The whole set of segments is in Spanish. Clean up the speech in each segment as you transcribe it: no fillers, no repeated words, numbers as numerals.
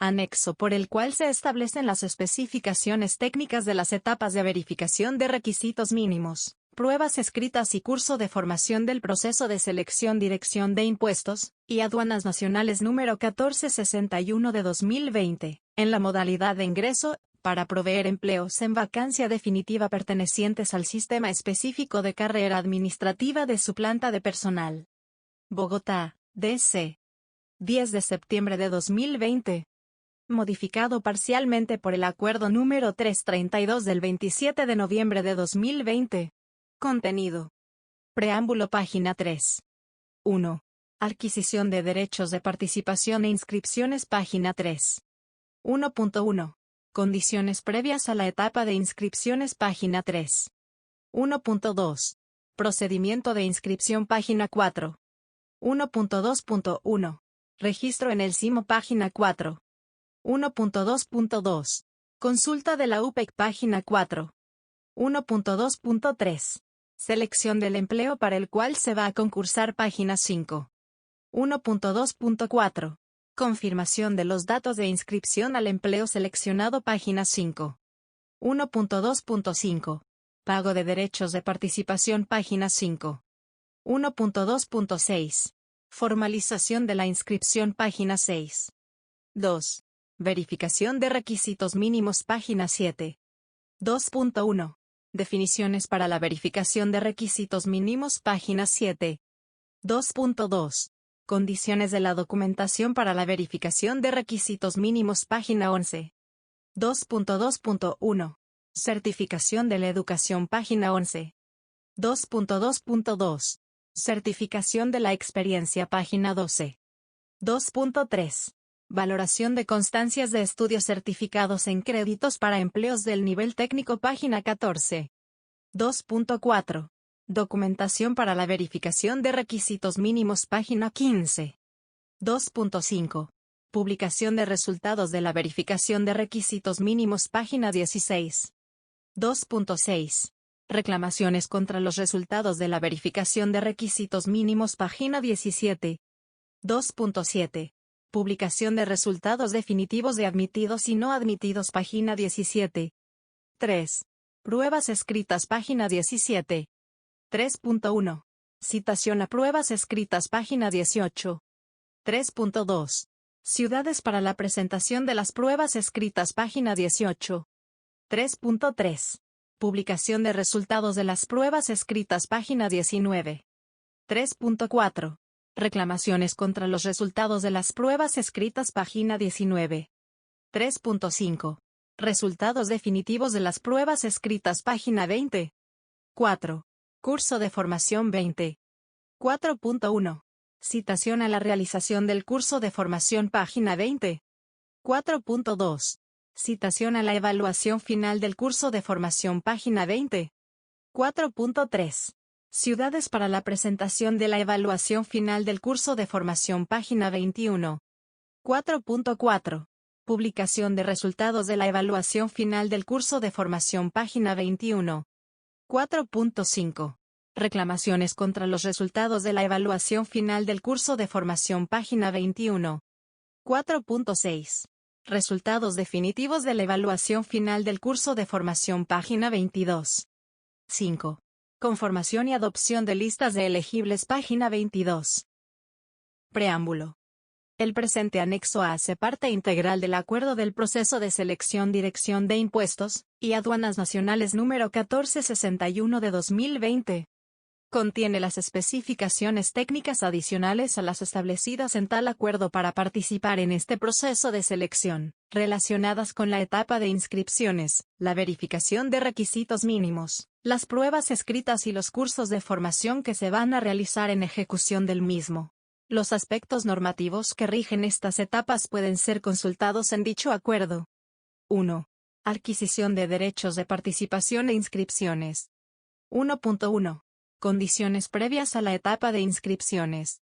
Anexo por el cual se establecen las especificaciones técnicas de las etapas de verificación de requisitos mínimos, pruebas escritas y curso de formación del proceso de selección Dirección de Impuestos y Aduanas Nacionales número 1461 de 2020, en la modalidad de ingreso, para proveer empleos en vacancia definitiva pertenecientes al sistema específico de carrera administrativa de su planta de personal. Bogotá, D.C. 10 de septiembre de 2020. Modificado parcialmente por el Acuerdo número 332 del 27 de noviembre de 2020. Contenido. Preámbulo página 3. 1. Adquisición de derechos de participación e inscripciones página 3. 1.1. Condiciones previas a la etapa de inscripciones página 3. 1.2. Procedimiento de inscripción página 4. 1.2.1. Registro en el SIMO página 4. 1.2.2. Consulta de la UPEC página 4. 1.2.3. Selección del empleo para el cual se va a concursar página 5. 1.2.4. Confirmación de los datos de inscripción al empleo seleccionado página 5. 1.2.5. Pago de derechos de participación página 5. 1.2.6. Formalización de la inscripción página 6. 2. Verificación de requisitos mínimos página 7. 2.1. Definiciones para la verificación de requisitos mínimos página 7. 2.2. Condiciones de la documentación para la verificación de requisitos mínimos página 11. 2.2.1. Certificación de la educación página 11. 2.2.2. Certificación de la experiencia página 12. 2.3. Valoración de constancias de estudios certificados en créditos para empleos del nivel técnico página 14. 2.4. Documentación para la verificación de requisitos mínimos página 15. 2.5. Publicación de resultados de la verificación de requisitos mínimos página 16. 2.6. Reclamaciones contra los resultados de la verificación de requisitos mínimos página 17. 2.7. Publicación de resultados definitivos de admitidos y no admitidos página 17. 3. Pruebas escritas página 17. 3.1. Citación a pruebas escritas página 18. 3.2. Ciudades para la presentación de las pruebas escritas página 18. 3.3. Publicación de resultados de las pruebas escritas página 19. 3.4. Reclamaciones contra los resultados de las pruebas escritas página 19. 3.5. Resultados definitivos de las pruebas escritas página 20. 4. Curso de formación 20. 4.1. Citación a la realización del curso de formación página 20. 4.2. Citación a la evaluación final del curso de formación página 20. 4.3. Ciudades para la presentación de la evaluación final del curso de formación página 21. 4.4. Publicación de resultados de la evaluación final del curso de formación página 21. 4.5. Reclamaciones contra los resultados de la evaluación final del curso de formación página 21. 4.6. Resultados definitivos de la evaluación final del curso de formación página 22. 5. Conformación y adopción de listas de elegibles página 22. Preámbulo. El presente anexo A hace parte integral del Acuerdo del Proceso de Selección Dirección de Impuestos y Aduanas Nacionales número 1461 de 2020. Contiene las especificaciones técnicas adicionales a las establecidas en tal acuerdo para participar en este proceso de selección, relacionadas con la etapa de inscripciones, la verificación de requisitos mínimos, las pruebas escritas y los cursos de formación que se van a realizar en ejecución del mismo. Los aspectos normativos que rigen estas etapas pueden ser consultados en dicho acuerdo. 1. Adquisición de derechos de participación e inscripciones. 1.1. Condiciones previas a la etapa de inscripciones.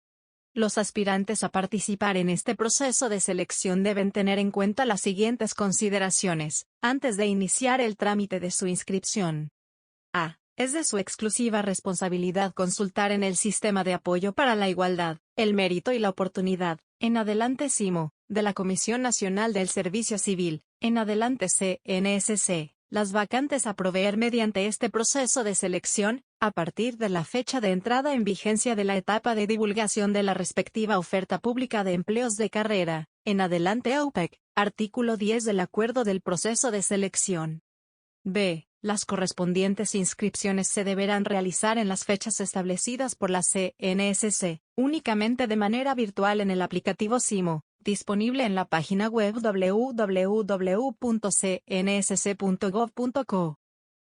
Los aspirantes a participar en este proceso de selección deben tener en cuenta las siguientes consideraciones, antes de iniciar el trámite de su inscripción. A. Es de su exclusiva responsabilidad consultar en el Sistema de Apoyo para la Igualdad, el Mérito y la Oportunidad, en adelante SIMO, de la Comisión Nacional del Servicio Civil, en adelante CNSC, las vacantes a proveer mediante este proceso de selección, a partir de la fecha de entrada en vigencia de la etapa de divulgación de la respectiva oferta pública de empleos de carrera, en adelante AUPEC, artículo 10 del Acuerdo del Proceso de Selección. B. Las correspondientes inscripciones se deberán realizar en las fechas establecidas por la CNSC, únicamente de manera virtual en el aplicativo SIMO, disponible en la página web www.cnsc.gov.co.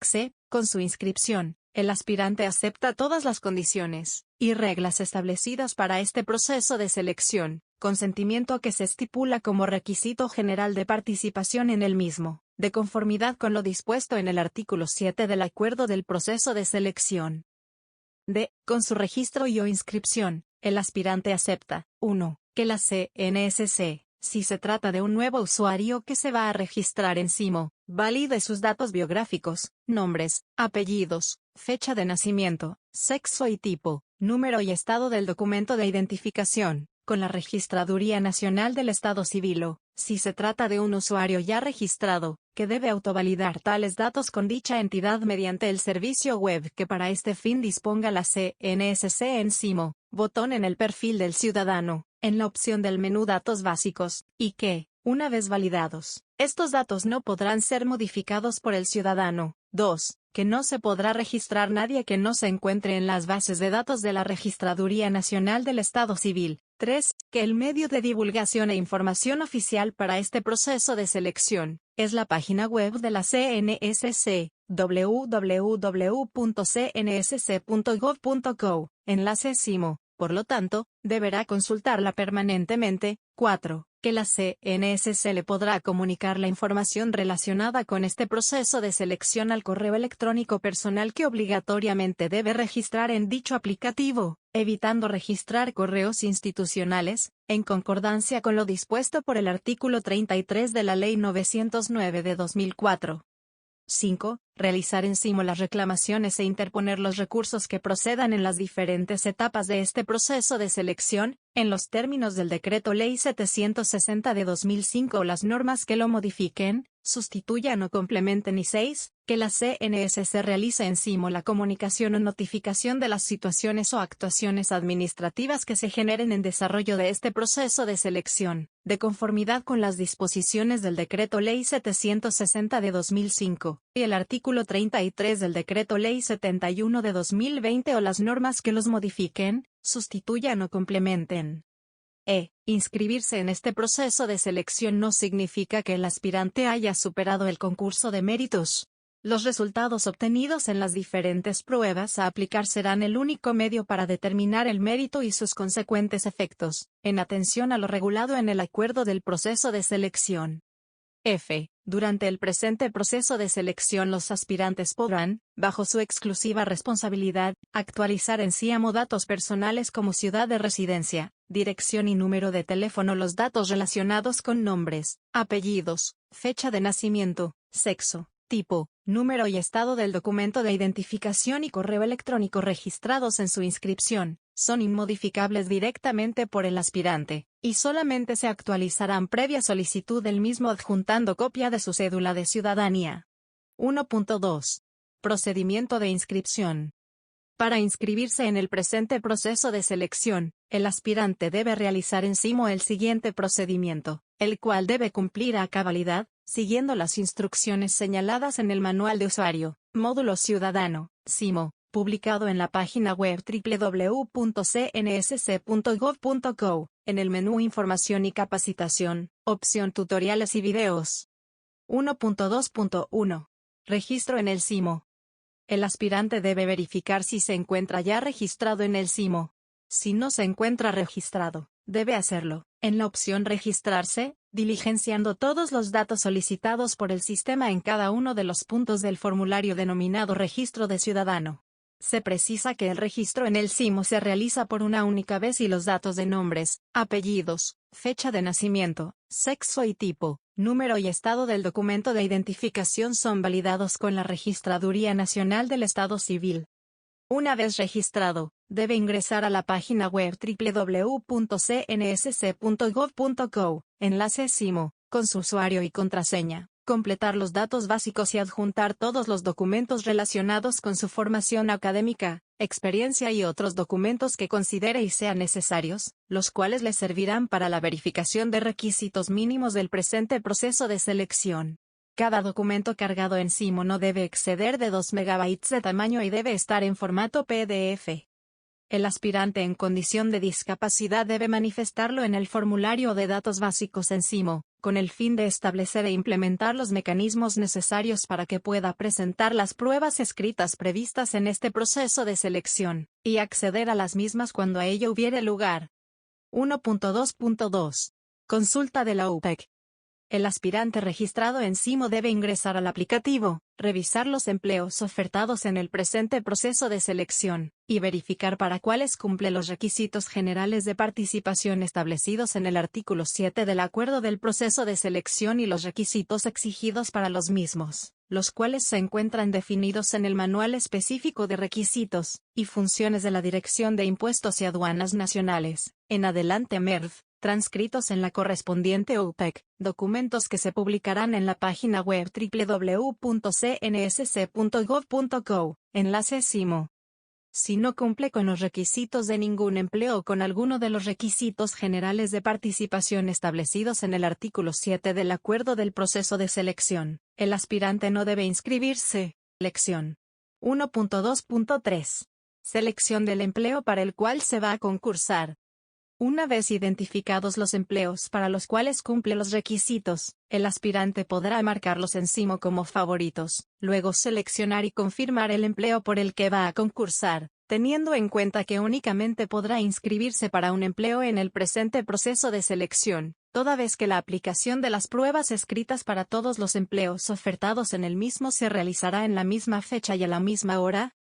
C. Con su inscripción, el aspirante acepta todas las condiciones y reglas establecidas para este proceso de selección, consentimiento que se estipula como requisito general de participación en el mismo, de conformidad con lo dispuesto en el artículo 7 del Acuerdo del Proceso de Selección. D. Con su registro y o inscripción, el aspirante acepta, 1. Que la CNSC, si se trata de un nuevo usuario que se va a registrar en SIMO, valide sus datos biográficos, nombres, apellidos, fecha de nacimiento, sexo y tipo, número y estado del documento de identificación, con la Registraduría Nacional del Estado Civil o, si se trata de un usuario ya registrado, que debe autovalidar tales datos con dicha entidad mediante el servicio web que para este fin disponga la CNSC en SIMO, botón en el perfil del ciudadano, en la opción del menú Datos básicos, y que, una vez validados, estos datos no podrán ser modificados por el ciudadano. 2. Que no se podrá registrar nadie que no se encuentre en las bases de datos de la Registraduría Nacional del Estado Civil. 3. Que el medio de divulgación e información oficial para este proceso de selección es la página web de la CNSC, www.cnsc.gov.co, enlace SIMO, por lo tanto, deberá consultarla permanentemente. 4. Que la CNSC le podrá comunicar la información relacionada con este proceso de selección al correo electrónico personal que obligatoriamente debe registrar en dicho aplicativo, evitando registrar correos institucionales, en concordancia con lo dispuesto por el artículo 33 de la Ley 909 de 2004. 5. Realizar en SIMO las reclamaciones e interponer los recursos que procedan en las diferentes etapas de este proceso de selección, en los términos del Decreto Ley 760 de 2005 o las normas que lo modifiquen, sustituyan o complementen. Y 6. Que la CNSC realice en SIMO la comunicación o notificación de las situaciones o actuaciones administrativas que se generen en desarrollo de este proceso de selección, de conformidad con las disposiciones del Decreto Ley 760 de 2005, y el artículo 33 del Decreto Ley 71 de 2020 o las normas que los modifiquen, sustituyan o complementen. Inscribirse en este proceso de selección no significa que el aspirante haya superado el concurso de méritos. Los resultados obtenidos en las diferentes pruebas a aplicar serán el único medio para determinar el mérito y sus consecuentes efectos, en atención a lo regulado en el Acuerdo del Proceso de Selección. Durante el presente proceso de selección los aspirantes podrán, bajo su exclusiva responsabilidad, actualizar en SIMO datos personales como ciudad de residencia, dirección y número de teléfono, los datos relacionados con nombres, apellidos, fecha de nacimiento, sexo, tipo, número y estado del documento de identificación y correo electrónico registrados en su inscripción, son inmodificables directamente por el aspirante, y solamente se actualizarán previa solicitud del mismo adjuntando copia de su cédula de ciudadanía. 1.2. Procedimiento de inscripción. Para inscribirse en el presente proceso de selección, el aspirante debe realizar en SIMO el siguiente procedimiento, el cual debe cumplir a cabalidad, siguiendo las instrucciones señaladas en el Manual de Usuario, Módulo Ciudadano, SIMO, publicado en la página web www.cnsc.gov.co, en el menú Información y Capacitación, opción Tutoriales y Videos. 1.2.1. Registro en el SIMO. El aspirante debe verificar si se encuentra ya registrado en el SIMO. Si no se encuentra registrado, debe hacerlo, en la opción Registrarse, diligenciando todos los datos solicitados por el sistema en cada uno de los puntos del formulario denominado Registro de Ciudadano. Se precisa que el registro en el SIMO se realiza por una única vez y los datos de nombres, apellidos, fecha de nacimiento, sexo y tipo, número y estado del documento de identificación son validados con la Registraduría Nacional del Estado Civil. Una vez registrado, debe ingresar a la página web www.cnsc.gov.co, enlace SIMO, con su usuario y contraseña, completar los datos básicos y adjuntar todos los documentos relacionados con su formación académica, experiencia y otros documentos que considere y sean necesarios, los cuales le servirán para la verificación de requisitos mínimos del presente proceso de selección. Cada documento cargado en SIMO no debe exceder de 2 MB de tamaño y debe estar en formato PDF. El aspirante en condición de discapacidad debe manifestarlo en el formulario de datos básicos en SIMO, con el fin de establecer e implementar los mecanismos necesarios para que pueda presentar las pruebas escritas previstas en este proceso de selección, y acceder a las mismas cuando a ello hubiere lugar. 1.2.2. Consulta de la UPEC. El aspirante registrado en SIMO debe ingresar al aplicativo, revisar los empleos ofertados en el presente proceso de selección, y verificar para cuáles cumple los requisitos generales de participación establecidos en el artículo 7 del Acuerdo del Proceso de Selección y los requisitos exigidos para los mismos, los cuales se encuentran definidos en el Manual Específico de Requisitos y Funciones de la Dirección de Impuestos y Aduanas Nacionales, en adelante MERV, transcritos en la correspondiente UPEC, documentos que se publicarán en la página web www.cnsc.gov.co, enlace SIMO. Si no cumple con los requisitos de ningún empleo o con alguno de los requisitos generales de participación establecidos en el artículo 7 del Acuerdo del Proceso de Selección, el aspirante no debe inscribirse. Lección 1.2.3. Selección del empleo para el cual se va a concursar. Una vez identificados los empleos para los cuales cumple los requisitos, el aspirante podrá marcarlos en SIMO como favoritos, luego seleccionar y confirmar el empleo por el que va a concursar, teniendo en cuenta que únicamente podrá inscribirse para un empleo en el presente proceso de selección, toda vez que la aplicación de las pruebas escritas para todos los empleos ofertados en el mismo se realizará en la misma fecha y a la misma hora.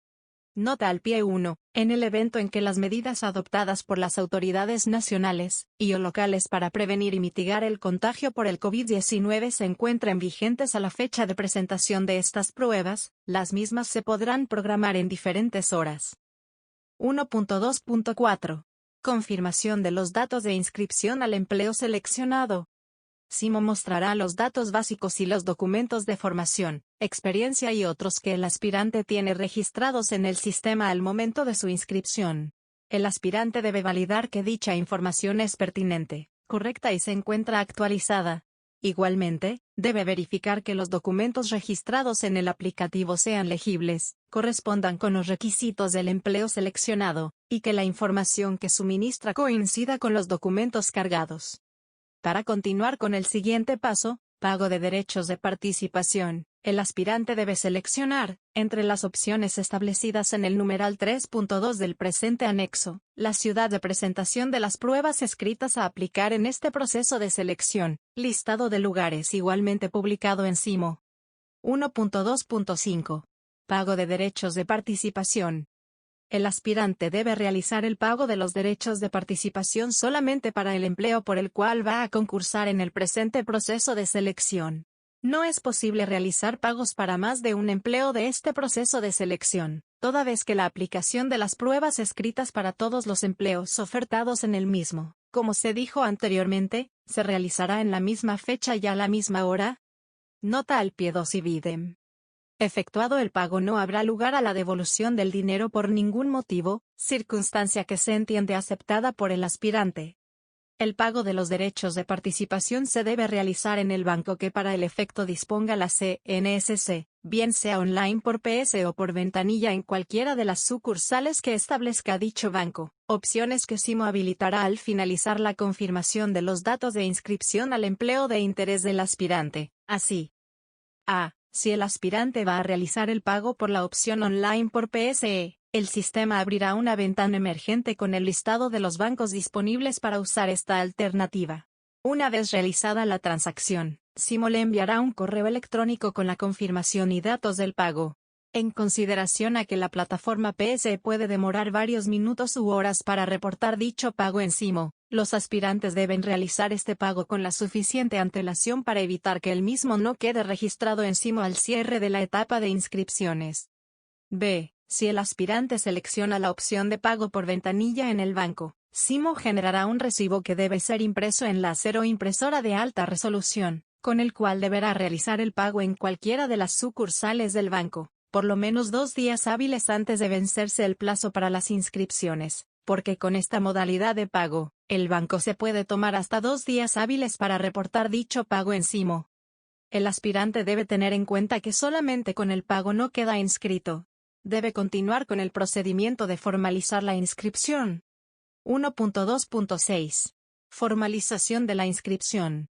Nota al pie 1. En el evento en que las medidas adoptadas por las autoridades nacionales y o locales para prevenir y mitigar el contagio por el COVID-19 se encuentren vigentes a la fecha de presentación de estas pruebas, las mismas se podrán programar en diferentes horas. 1.2.4. Confirmación de los datos de inscripción al empleo seleccionado. SIMO mostrará los datos básicos y los documentos de formación, experiencia y otros que el aspirante tiene registrados en el sistema al momento de su inscripción. El aspirante debe validar que dicha información es pertinente, correcta y se encuentra actualizada. Igualmente, debe verificar que los documentos registrados en el aplicativo sean legibles, correspondan con los requisitos del empleo seleccionado, y que la información que suministra coincida con los documentos cargados. Para continuar con el siguiente paso, pago de derechos de participación, el aspirante debe seleccionar, entre las opciones establecidas en el numeral 3.2 del presente anexo, la ciudad de presentación de las pruebas escritas a aplicar en este proceso de selección, listado de lugares igualmente publicado en SIMO. 1.2.5. Pago de derechos de participación. El aspirante debe realizar el pago de los derechos de participación solamente para el empleo por el cual va a concursar en el presente proceso de selección. No es posible realizar pagos para más de un empleo de este proceso de selección, toda vez que la aplicación de las pruebas escritas para todos los empleos ofertados en el mismo, como se dijo anteriormente, se realizará en la misma fecha y a la misma hora. Nota al pie 2 ibidem. Efectuado el pago no habrá lugar a la devolución del dinero por ningún motivo, circunstancia que se entiende aceptada por el aspirante. El pago de los derechos de participación se debe realizar en el banco que para el efecto disponga la CNSC, bien sea online por PS o por ventanilla en cualquiera de las sucursales que establezca dicho banco, opciones que SIMO habilitará al finalizar la confirmación de los datos de inscripción al empleo de interés del aspirante. Así, a. Si el aspirante va a realizar el pago por la opción online por PSE, el sistema abrirá una ventana emergente con el listado de los bancos disponibles para usar esta alternativa. Una vez realizada la transacción, SIMO le enviará un correo electrónico con la confirmación y datos del pago. En consideración a que la plataforma PSE puede demorar varios minutos u horas para reportar dicho pago en SIMO, los aspirantes deben realizar este pago con la suficiente antelación para evitar que el mismo no quede registrado en SIMO al cierre de la etapa de inscripciones. B. Si el aspirante selecciona la opción de pago por ventanilla en el banco, Simo generará un recibo que debe ser impreso en láser o impresora de alta resolución, con el cual deberá realizar el pago en cualquiera de las sucursales del banco, por lo menos 2 días hábiles antes de vencerse el plazo para las inscripciones, porque con esta modalidad de pago, el banco se puede tomar hasta 2 días hábiles para reportar dicho pago en Simo. El aspirante debe tener en cuenta que solamente con el pago no queda inscrito. Debe continuar con el procedimiento de formalizar la inscripción. 1.2.6. Formalización de la inscripción.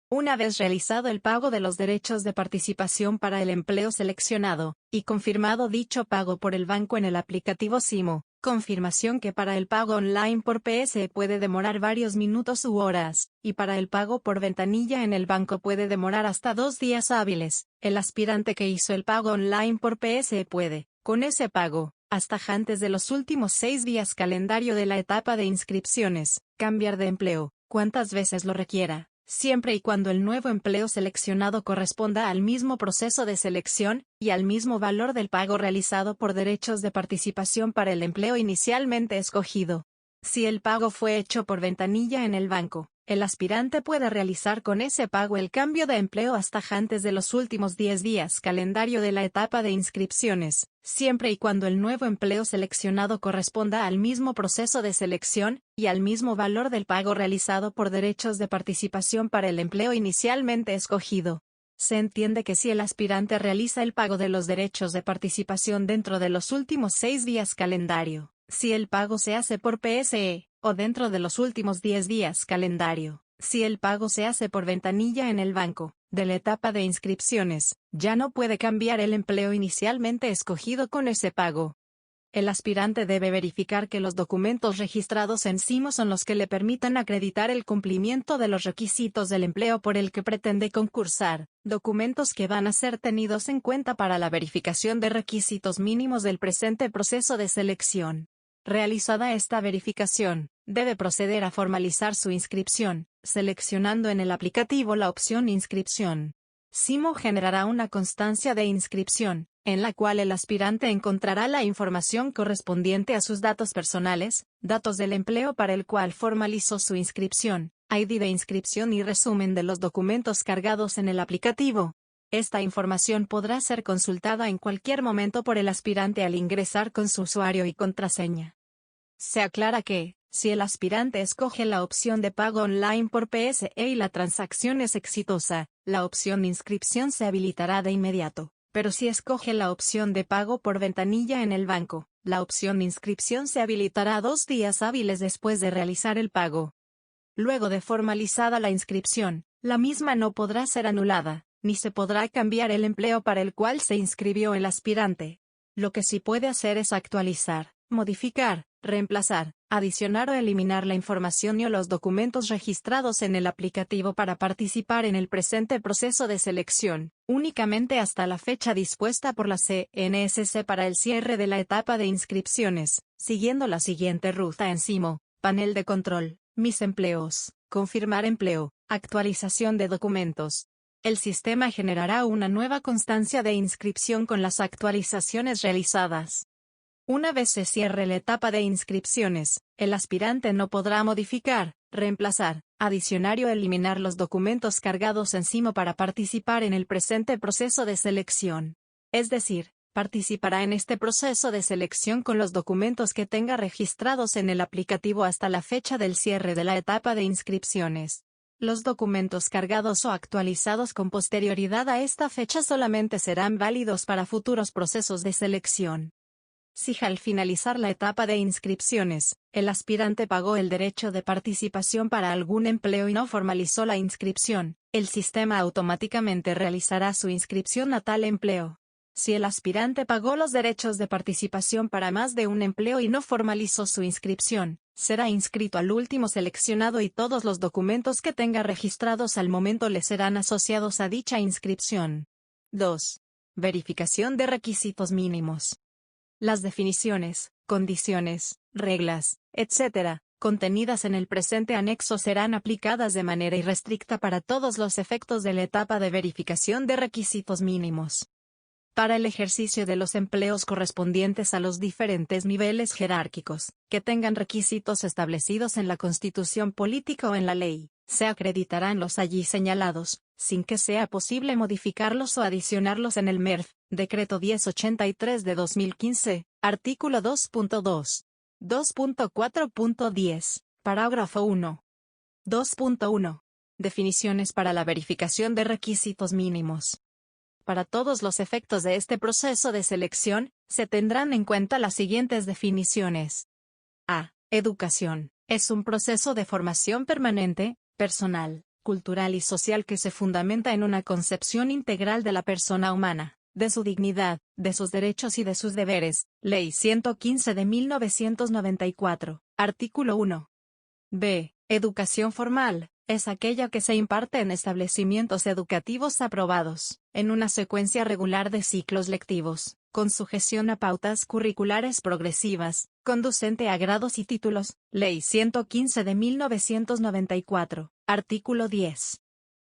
Una vez realizado el pago de los derechos de participación para el empleo seleccionado, y confirmado dicho pago por el banco en el aplicativo Simo, confirmación que para el pago online por PSE puede demorar varios minutos u horas, y para el pago por ventanilla en el banco puede demorar hasta 2 días hábiles, el aspirante que hizo el pago online por PSE puede, con ese pago, hasta antes de los últimos 6 días calendario de la etapa de inscripciones, cambiar de empleo, cuantas veces lo requiera, siempre y cuando el nuevo empleo seleccionado corresponda al mismo proceso de selección, y al mismo valor del pago realizado por derechos de participación para el empleo inicialmente escogido. Si el pago fue hecho por ventanilla en el banco, el aspirante puede realizar con ese pago el cambio de empleo hasta antes de los últimos 10 días calendario de la etapa de inscripciones, siempre y cuando el nuevo empleo seleccionado corresponda al mismo proceso de selección, y al mismo valor del pago realizado por derechos de participación para el empleo inicialmente escogido. Se entiende que si el aspirante realiza el pago de los derechos de participación dentro de los últimos 6 días calendario, si el pago se hace por PSE, o dentro de los últimos 10 días calendario, si el pago se hace por ventanilla en el banco, de la etapa de inscripciones, ya no puede cambiar el empleo inicialmente escogido con ese pago. El aspirante debe verificar que los documentos registrados en Simo son los que le permitan acreditar el cumplimiento de los requisitos del empleo por el que pretende concursar, documentos que van a ser tenidos en cuenta para la verificación de requisitos mínimos del presente proceso de selección. Realizada esta verificación, debe proceder a formalizar su inscripción, seleccionando en el aplicativo la opción Inscripción. Simo generará una constancia de inscripción, en la cual el aspirante encontrará la información correspondiente a sus datos personales, datos del empleo para el cual formalizó su inscripción, ID de inscripción y resumen de los documentos cargados en el aplicativo. Esta información podrá ser consultada en cualquier momento por el aspirante al ingresar con su usuario y contraseña. Se aclara que, si el aspirante escoge la opción de pago online por PSE y la transacción es exitosa, la opción de inscripción se habilitará de inmediato, pero si escoge la opción de pago por ventanilla en el banco, la opción de inscripción se habilitará 2 días hábiles después de realizar el pago. Luego de formalizada la inscripción, la misma no podrá ser anulada, ni se podrá cambiar el empleo para el cual se inscribió el aspirante. Lo que sí puede hacer es actualizar, modificar, reemplazar, adicionar o eliminar la información y o los documentos registrados en el aplicativo para participar en el presente proceso de selección, únicamente hasta la fecha dispuesta por la CNSC para el cierre de la etapa de inscripciones, siguiendo la siguiente ruta en Simo: panel de control, mis empleos, confirmar empleo, actualización de documentos. El sistema generará una nueva constancia de inscripción con las actualizaciones realizadas. Una vez se cierre la etapa de inscripciones, el aspirante no podrá modificar, reemplazar, adicionar o eliminar los documentos cargados en Simo para participar en el presente proceso de selección. Es decir, participará en este proceso de selección con los documentos que tenga registrados en el aplicativo hasta la fecha del cierre de la etapa de inscripciones. Los documentos cargados o actualizados con posterioridad a esta fecha solamente serán válidos para futuros procesos de selección. Si al finalizar la etapa de inscripciones, el aspirante pagó el derecho de participación para algún empleo y no formalizó la inscripción, el sistema automáticamente realizará su inscripción a tal empleo. Si el aspirante pagó los derechos de participación para más de un empleo y no formalizó su inscripción, será inscrito al último seleccionado y todos los documentos que tenga registrados al momento le serán asociados a dicha inscripción. 2. Verificación de requisitos mínimos. Las definiciones, condiciones, reglas, etc., contenidas en el presente anexo serán aplicadas de manera irrestricta para todos los efectos de la etapa de verificación de requisitos mínimos. para el ejercicio de los empleos correspondientes a los diferentes niveles jerárquicos, que tengan requisitos establecidos en la Constitución política o en la ley, se acreditarán los allí señalados, sin que sea posible modificarlos o adicionarlos en el MERF, Decreto 1083 de 2015, artículo 2.2. 2.4.10, parágrafo 1. 2.1. Definiciones para la verificación de requisitos mínimos. Para todos los efectos de este proceso de selección, se tendrán en cuenta las siguientes definiciones. A. Educación. Es un proceso de formación permanente, personal, cultural y social que se fundamenta en una concepción integral de la persona humana, de su dignidad, de sus derechos y de sus deberes. Ley 115 de 1994, artículo 1. B. Educación formal. Es aquella que se imparte en establecimientos educativos aprobados, en una secuencia regular de ciclos lectivos, con sujeción a pautas curriculares progresivas, conducente a grados y títulos. Ley 115 de 1994, artículo 10.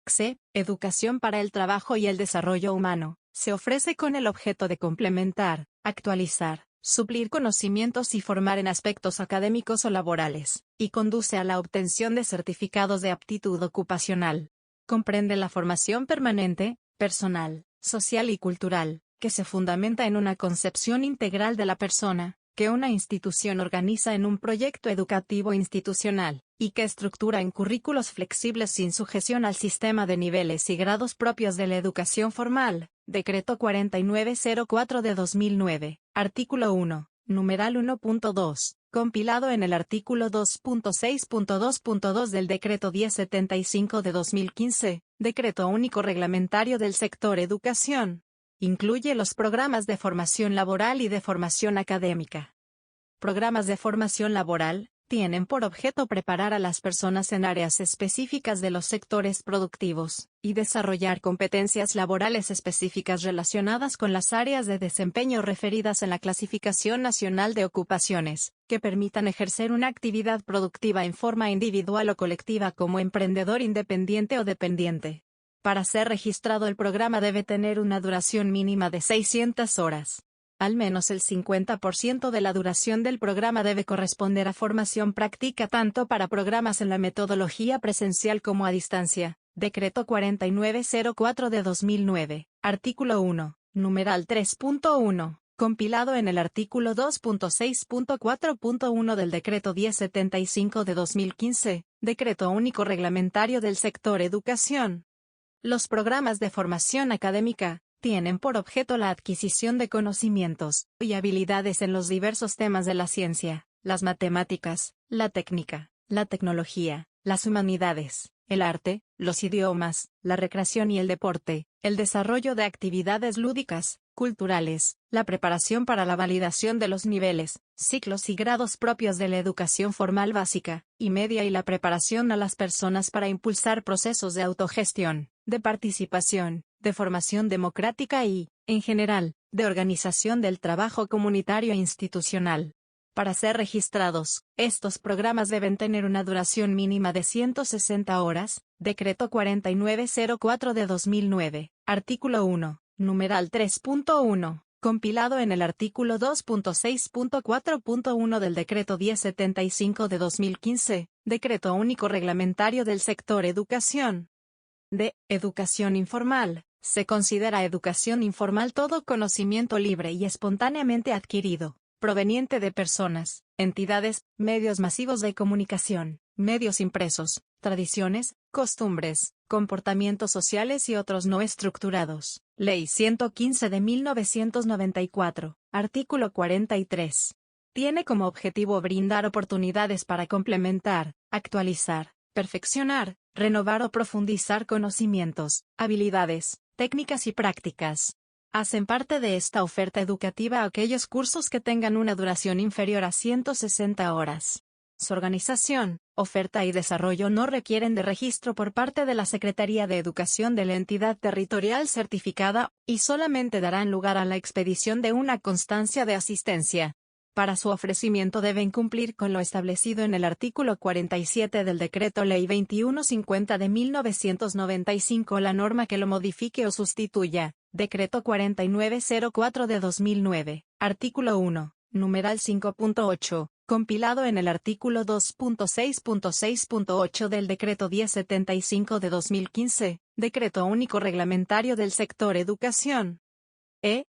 C. Educación para el trabajo y el desarrollo humano. Se ofrece con el objeto de complementar, actualizar, suplir conocimientos y formar en aspectos académicos o laborales, y conduce a la obtención de certificados de aptitud ocupacional. Comprende la formación permanente, personal, social y cultural, que se fundamenta en una concepción integral de la persona, que una institución organiza en un proyecto educativo institucional, y que estructura en currículos flexibles sin sujeción al sistema de niveles y grados propios de la educación formal. Decreto 4904 de 2009, artículo 1, numeral 1.2, compilado en el artículo 2.6.2.2 del Decreto 1075 de 2015, Decreto Único Reglamentario del Sector Educación. Incluye los programas de formación laboral y de formación académica. Programas de formación laboral tienen por objeto preparar a las personas en áreas específicas de los sectores productivos, y desarrollar competencias laborales específicas relacionadas con las áreas de desempeño referidas en la Clasificación Nacional de Ocupaciones, que permitan ejercer una actividad productiva en forma individual o colectiva como emprendedor independiente o dependiente. Para ser registrado el programa debe tener una duración mínima de 600 horas. Al menos el 50% de la duración del programa debe corresponder a formación práctica tanto para programas en la metodología presencial como a distancia. Decreto 4904 de 2009, artículo 1, numeral 3.1, compilado en el artículo 2.6.4.1 del Decreto 1075 de 2015, Decreto Único Reglamentario del Sector Educación. Los programas de formación académica tienen por objeto la adquisición de conocimientos y habilidades en los diversos temas de la ciencia, las matemáticas, la técnica, la tecnología, las humanidades, el arte, los idiomas, la recreación y el deporte, el desarrollo de actividades lúdicas, culturales, la preparación para la validación de los niveles, ciclos y grados propios de la educación formal básica y media y la preparación a las personas para impulsar procesos de autogestión, de participación, de formación democrática y, en general, de organización del trabajo comunitario e institucional. Para ser registrados, estos programas deben tener una duración mínima de 160 horas, Decreto 4904 de 2009, artículo 1, numeral 3.1, compilado en el artículo 2.6.4.1 del Decreto 1075 de 2015, Decreto Único Reglamentario del Sector Educación. De educación informal. Se considera educación informal todo conocimiento libre y espontáneamente adquirido, proveniente de personas, entidades, medios masivos de comunicación, medios impresos, tradiciones, costumbres, comportamientos sociales y otros no estructurados. Ley 115 de 1994, artículo 43. Tiene como objetivo brindar oportunidades para complementar, actualizar, perfeccionar, renovar o profundizar conocimientos, habilidades, técnicas y prácticas. Hacen parte de esta oferta educativa aquellos cursos que tengan una duración inferior a 160 horas. Su organización, oferta y desarrollo no requieren de registro por parte de la Secretaría de Educación de la entidad territorial certificada, y solamente darán lugar a la expedición de una constancia de asistencia. Para su ofrecimiento deben cumplir con lo establecido en el artículo 47 del Decreto Ley 2150 de 1995, la norma que lo modifique o sustituya. Decreto 4904 de 2009, artículo 1, numeral 5.8, compilado en el artículo 2.6.6.8 del Decreto 1075 de 2015, Decreto Único Reglamentario del Sector Educación.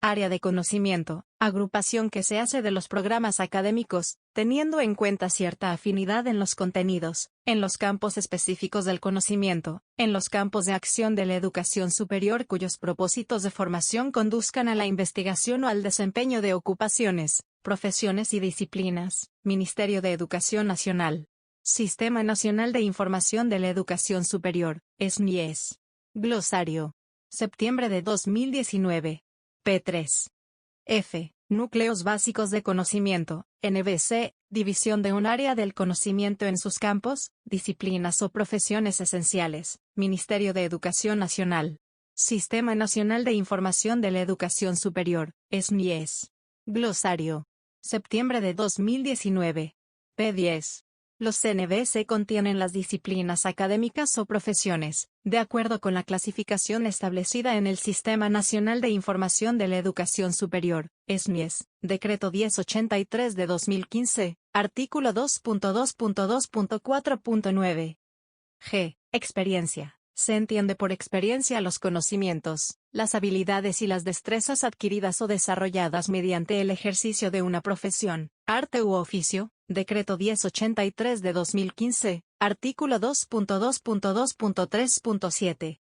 Área de conocimiento, agrupación que se hace de los programas académicos, teniendo en cuenta cierta afinidad en los contenidos, en los campos específicos del conocimiento, en los campos de acción de la educación superior cuyos propósitos de formación conduzcan a la investigación o al desempeño de ocupaciones, profesiones y disciplinas. Ministerio de Educación Nacional. Sistema Nacional de Información de la Educación Superior, SNIES. Glosario. Septiembre de 2019. P3. F. Núcleos básicos de conocimiento, NBC, división de un área del conocimiento en sus campos, disciplinas o profesiones esenciales, Ministerio de Educación Nacional. Sistema Nacional de Información de la Educación Superior, SNIES. Glosario. Septiembre de 2019. P10. Los NBC contienen las disciplinas académicas o profesiones, de acuerdo con la clasificación establecida en el Sistema Nacional de Información de la Educación Superior, SNIES, Decreto 1083 de 2015, artículo 2.2.2.4.9. G. Experiencia. Se entiende por experiencia los conocimientos, las habilidades y las destrezas adquiridas o desarrolladas mediante el ejercicio de una profesión, arte u oficio. Decreto 1083 de 2015, artículo 2.2.2.3.7.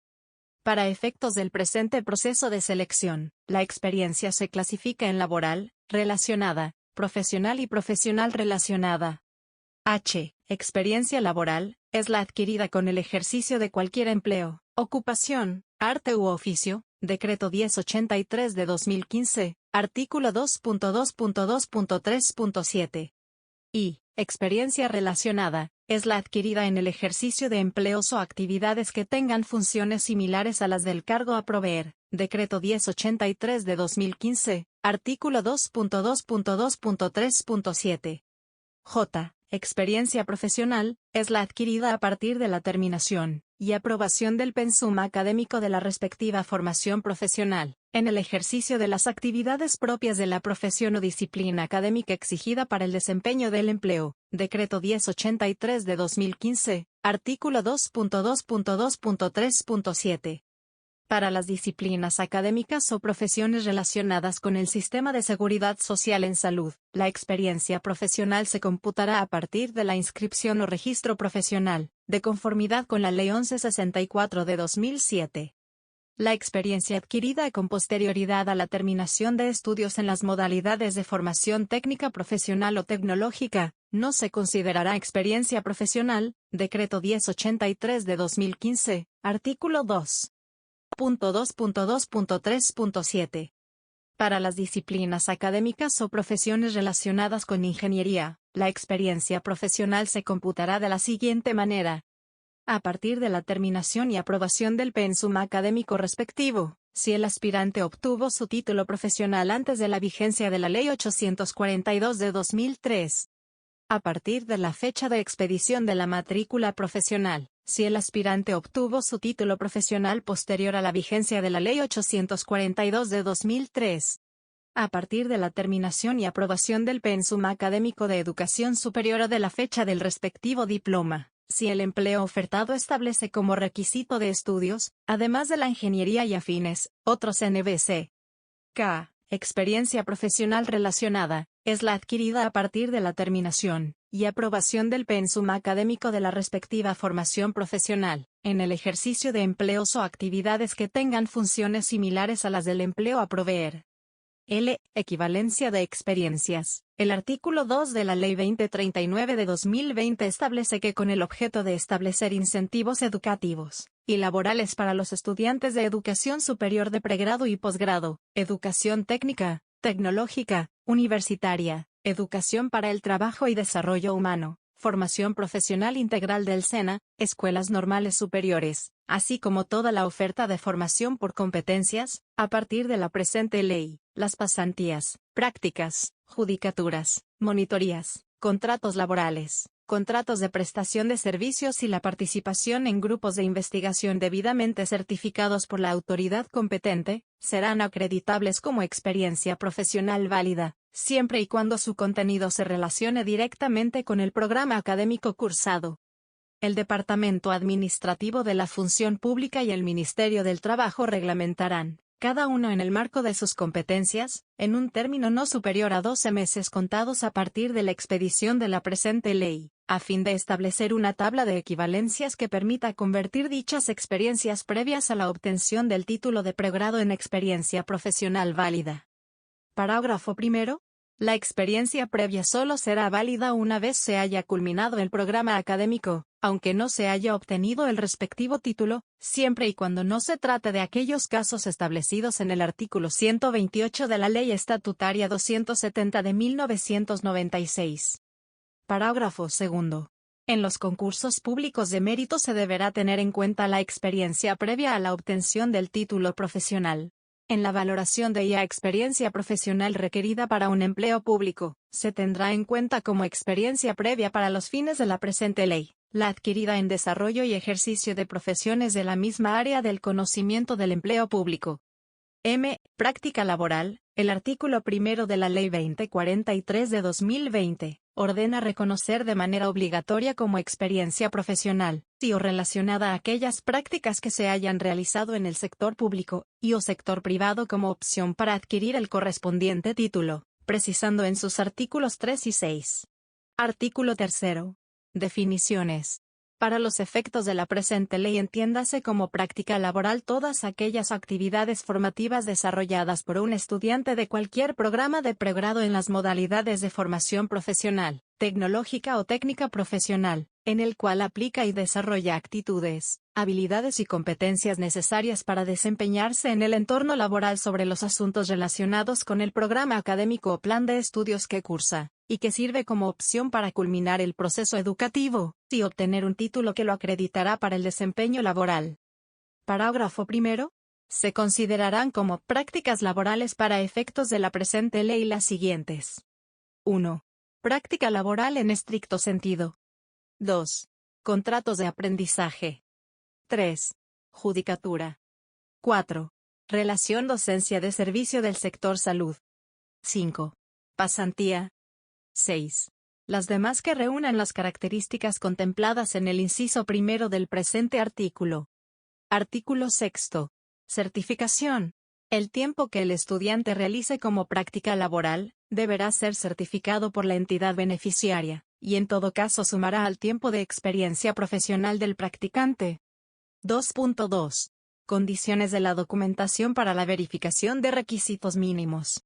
Para efectos del presente proceso de selección, la experiencia se clasifica en laboral, relacionada, profesional y profesional relacionada. H. Experiencia laboral, es la adquirida con el ejercicio de cualquier empleo, ocupación, arte u oficio. Decreto 1083 de 2015, artículo 2.2.2.3.7. Y, experiencia relacionada, es la adquirida en el ejercicio de empleos o actividades que tengan funciones similares a las del cargo a proveer. Decreto 1083 de 2015, artículo 2.2.2.3.7. J. Experiencia profesional, es la adquirida a partir de la terminación y aprobación del pensum académico de la respectiva formación profesional, en el ejercicio de las actividades propias de la profesión o disciplina académica exigida para el desempeño del empleo. Decreto 1083 de 2015, artículo 2.2.2.3.7. Para las disciplinas académicas o profesiones relacionadas con el sistema de seguridad social en salud, la experiencia profesional se computará a partir de la inscripción o registro profesional, de conformidad con la Ley 1164 de 2007. La experiencia adquirida con posterioridad a la terminación de estudios en las modalidades de formación técnica profesional o tecnológica, no se considerará experiencia profesional. Decreto 1083 de 2015, artículo 2.2.2.3.7. Para las disciplinas académicas o profesiones relacionadas con ingeniería, la experiencia profesional se computará de la siguiente manera. A partir de la terminación y aprobación del pensum académico respectivo, si el aspirante obtuvo su título profesional antes de la vigencia de la Ley 842 de 2003. A partir de la fecha de expedición de la matrícula profesional, si el aspirante obtuvo su título profesional posterior a la vigencia de la Ley 842 de 2003. A partir de la terminación y aprobación del pensum académico de educación superior o de la fecha del respectivo diploma, si el empleo ofertado establece como requisito de estudios, además de la ingeniería y afines, otros NBC. K. Experiencia profesional relacionada, es la adquirida a partir de la terminación y aprobación del pensum académico de la respectiva formación profesional, en el ejercicio de empleos o actividades que tengan funciones similares a las del empleo a proveer. L. Equivalencia de experiencias. El artículo 2 de la Ley 2039 de 2020 establece que con el objeto de establecer incentivos educativos y laborales para los estudiantes de educación superior de pregrado y posgrado, educación técnica, tecnológica, universitaria, educación para el trabajo y desarrollo humano, formación profesional integral del SENA, escuelas normales superiores, así como toda la oferta de formación por competencias, a partir de la presente ley, las pasantías, prácticas, judicaturas, monitorías, contratos laborales, contratos de prestación de servicios y la participación en grupos de investigación debidamente certificados por la autoridad competente, serán acreditables como experiencia profesional válida, siempre y cuando su contenido se relacione directamente con el programa académico cursado. El Departamento Administrativo de la Función Pública y el Ministerio del Trabajo reglamentarán, cada uno en el marco de sus competencias, en un término no superior a 12 meses contados a partir de la expedición de la presente ley, a fin de establecer una tabla de equivalencias que permita convertir dichas experiencias previas a la obtención del título de pregrado en experiencia profesional válida. Parágrafo primero. La experiencia previa solo será válida una vez se haya culminado el programa académico, aunque no se haya obtenido el respectivo título, siempre y cuando no se trate de aquellos casos establecidos en el artículo 128 de la Ley Estatutaria 270 de 1996. Parágrafo segundo. En los concursos públicos de mérito se deberá tener en cuenta la experiencia previa a la obtención del título profesional. En la valoración de la experiencia profesional requerida para un empleo público, se tendrá en cuenta como experiencia previa para los fines de la presente ley, la adquirida en desarrollo y ejercicio de profesiones de la misma área del conocimiento del empleo público. Práctica laboral. El artículo 1 de la Ley 2043 de 2020, ordena reconocer de manera obligatoria como experiencia profesional, y o relacionada a aquellas prácticas que se hayan realizado en el sector público, y o sector privado como opción para adquirir el correspondiente título, precisando en sus artículos 3 y 6. Artículo 3. Definiciones. Para los efectos de la presente ley entiéndase como práctica laboral todas aquellas actividades formativas desarrolladas por un estudiante de cualquier programa de pregrado en las modalidades de formación profesional, tecnológica o técnica profesional, en el cual aplica y desarrolla actitudes, habilidades y competencias necesarias para desempeñarse en el entorno laboral sobre los asuntos relacionados con el programa académico o plan de estudios que cursa, y que sirve como opción para culminar el proceso educativo, y obtener un título que lo acreditará para el desempeño laboral. Parágrafo primero. Se considerarán como prácticas laborales para efectos de la presente ley las siguientes. 1. Práctica laboral en estricto sentido. 2. Contratos de aprendizaje. 3. Judicatura. 4. Relación docencia de servicio del sector salud. 5. Pasantía. 6. Las demás que reúnan las características contempladas en el inciso primero del presente artículo. Artículo 6. Certificación. El tiempo que el estudiante realice como práctica laboral, deberá ser certificado por la entidad beneficiaria, y en todo caso sumará al tiempo de experiencia profesional del practicante. 2.2. Condiciones de la documentación para la verificación de requisitos mínimos.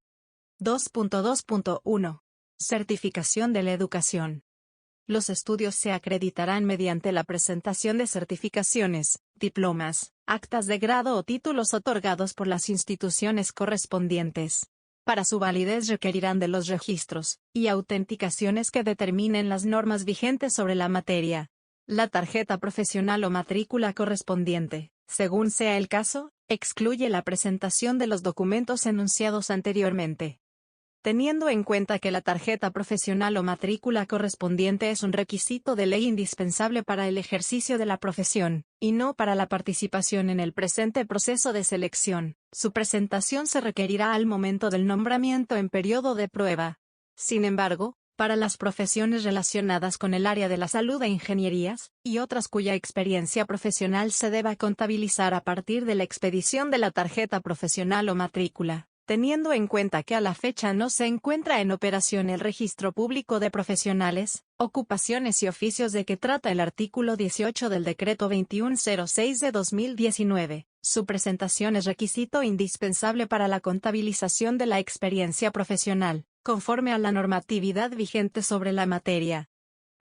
2.2.1. Certificación de la educación. Los estudios se acreditarán mediante la presentación de certificaciones, diplomas, actas de grado o títulos otorgados por las instituciones correspondientes. Para su validez requerirán de los registros y autenticaciones que determinen las normas vigentes sobre la materia. La tarjeta profesional o matrícula correspondiente, según sea el caso, excluye la presentación de los documentos enunciados anteriormente. Teniendo en cuenta que la tarjeta profesional o matrícula correspondiente es un requisito de ley indispensable para el ejercicio de la profesión, y no para la participación en el presente proceso de selección, su presentación se requerirá al momento del nombramiento en periodo de prueba. Sin embargo, para las profesiones relacionadas con el área de la salud e ingenierías, y otras cuya experiencia profesional se deba contabilizar a partir de la expedición de la tarjeta profesional o matrícula. Teniendo en cuenta que a la fecha no se encuentra en operación el Registro Público de Profesionales, Ocupaciones y Oficios de que trata el artículo 18 del Decreto 2106 de 2019, su presentación es requisito indispensable para la contabilización de la experiencia profesional, conforme a la normatividad vigente sobre la materia.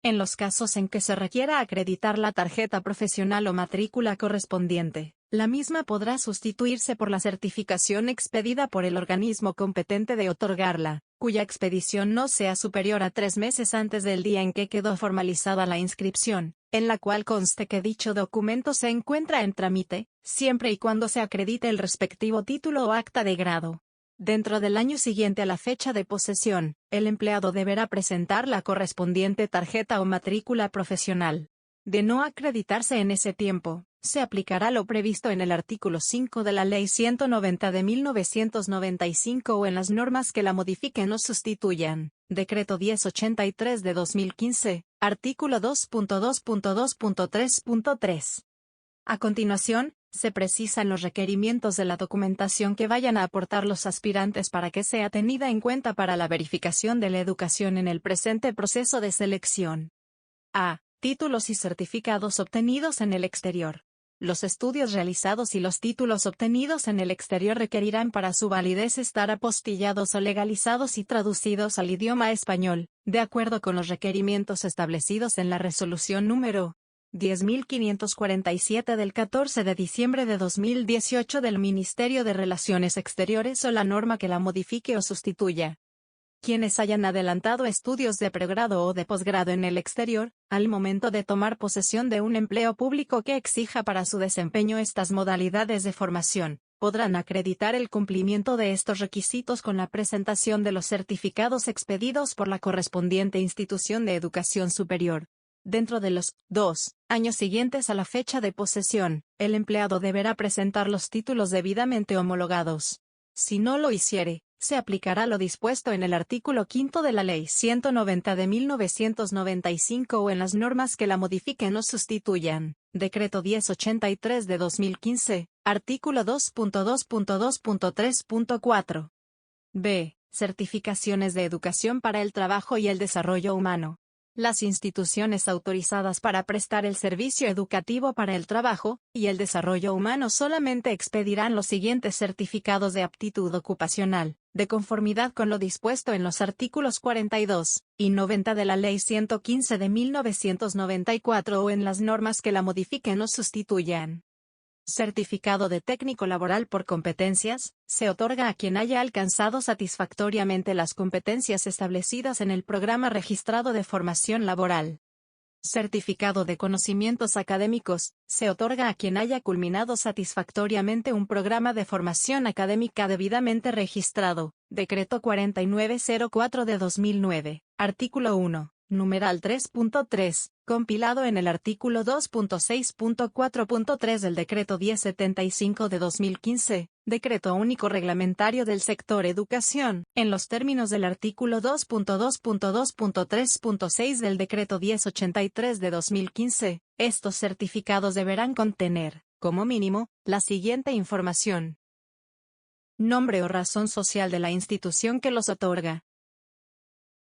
En los casos en que se requiera acreditar la tarjeta profesional o matrícula correspondiente, la misma podrá sustituirse por la certificación expedida por el organismo competente de otorgarla, cuya expedición no sea superior a 3 meses antes del día en que quedó formalizada la inscripción, en la cual conste que dicho documento se encuentra en trámite, siempre y cuando se acredite el respectivo título o acta de grado. Dentro del año siguiente a la fecha de posesión, el empleado deberá presentar la correspondiente tarjeta o matrícula profesional. De no acreditarse en ese tiempo, se aplicará lo previsto en el artículo 5 de la Ley 190 de 1995 o en las normas que la modifiquen o sustituyan. Decreto 1083 de 2015, artículo 2.2.2.3.3. A continuación, se precisan los requerimientos de la documentación que vayan a aportar los aspirantes para que sea tenida en cuenta para la verificación de la educación en el presente proceso de selección. A. Títulos y certificados obtenidos en el exterior. Los estudios realizados y los títulos obtenidos en el exterior requerirán para su validez estar apostillados o legalizados y traducidos al idioma español, de acuerdo con los requerimientos establecidos en la resolución número 10.547 del 14 de diciembre de 2018 del Ministerio de Relaciones Exteriores o la norma que la modifique o sustituya. Quienes hayan adelantado estudios de pregrado o de posgrado en el exterior, al momento de tomar posesión de un empleo público que exija para su desempeño estas modalidades de formación, podrán acreditar el cumplimiento de estos requisitos con la presentación de los certificados expedidos por la correspondiente institución de educación superior. Dentro de los 2 años siguientes a la fecha de posesión, el empleado deberá presentar los títulos debidamente homologados. Si no lo hiciere, se aplicará lo dispuesto en el artículo 5 de la Ley 190 de 1995 o en las normas que la modifiquen o sustituyan. Decreto 1083 de 2015, artículo 2.2.2.3.4. B. Certificaciones de educación para el trabajo y el desarrollo humano. Las instituciones autorizadas para prestar el servicio educativo para el trabajo y el desarrollo humano solamente expedirán los siguientes certificados de aptitud ocupacional, de conformidad con lo dispuesto en los artículos 42 y 90 de la Ley 115 de 1994 o en las normas que la modifiquen o sustituyan. Certificado de técnico laboral por competencias, se otorga a quien haya alcanzado satisfactoriamente las competencias establecidas en el programa registrado de formación laboral. Certificado de conocimientos académicos, se otorga a quien haya culminado satisfactoriamente un programa de formación académica debidamente registrado. Decreto 4904 de 2009, artículo 1. Numeral 3.3, compilado en el artículo 2.6.4.3 del Decreto 1075 de 2015, Decreto Único Reglamentario del Sector Educación, en los términos del artículo 2.2.2.3.6 del Decreto 1083 de 2015, estos certificados deberán contener, como mínimo, la siguiente información: nombre o razón social de la institución que los otorga.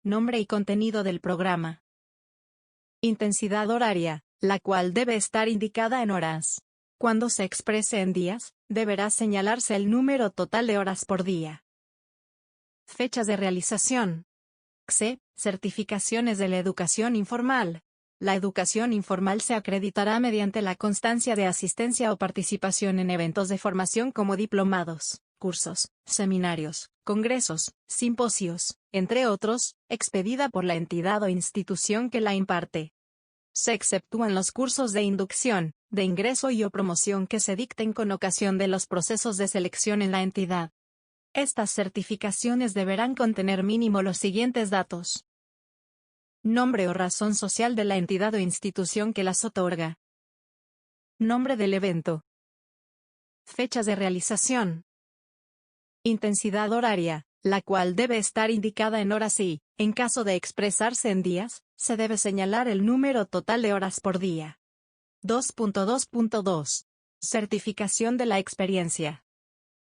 Nombre y contenido del programa. Intensidad horaria, la cual debe estar indicada en horas. Cuando se exprese en días, deberá señalarse el número total de horas por día. Fechas de realización. C. Certificaciones de la educación informal. La educación informal se acreditará mediante la constancia de asistencia o participación en eventos de formación como diplomados, cursos, seminarios, congresos, simposios, entre otros, expedida por la entidad o institución que la imparte. Se exceptúan los cursos de inducción, de ingreso y o promoción que se dicten con ocasión de los procesos de selección en la entidad. Estas certificaciones deberán contener mínimo los siguientes datos: nombre o razón social de la entidad o institución que las otorga. Nombre del evento. Fechas de realización. Intensidad horaria, la cual debe estar indicada en horas y, en caso de expresarse en días, se debe señalar el número total de horas por día. 2.2.2. Certificación de la experiencia.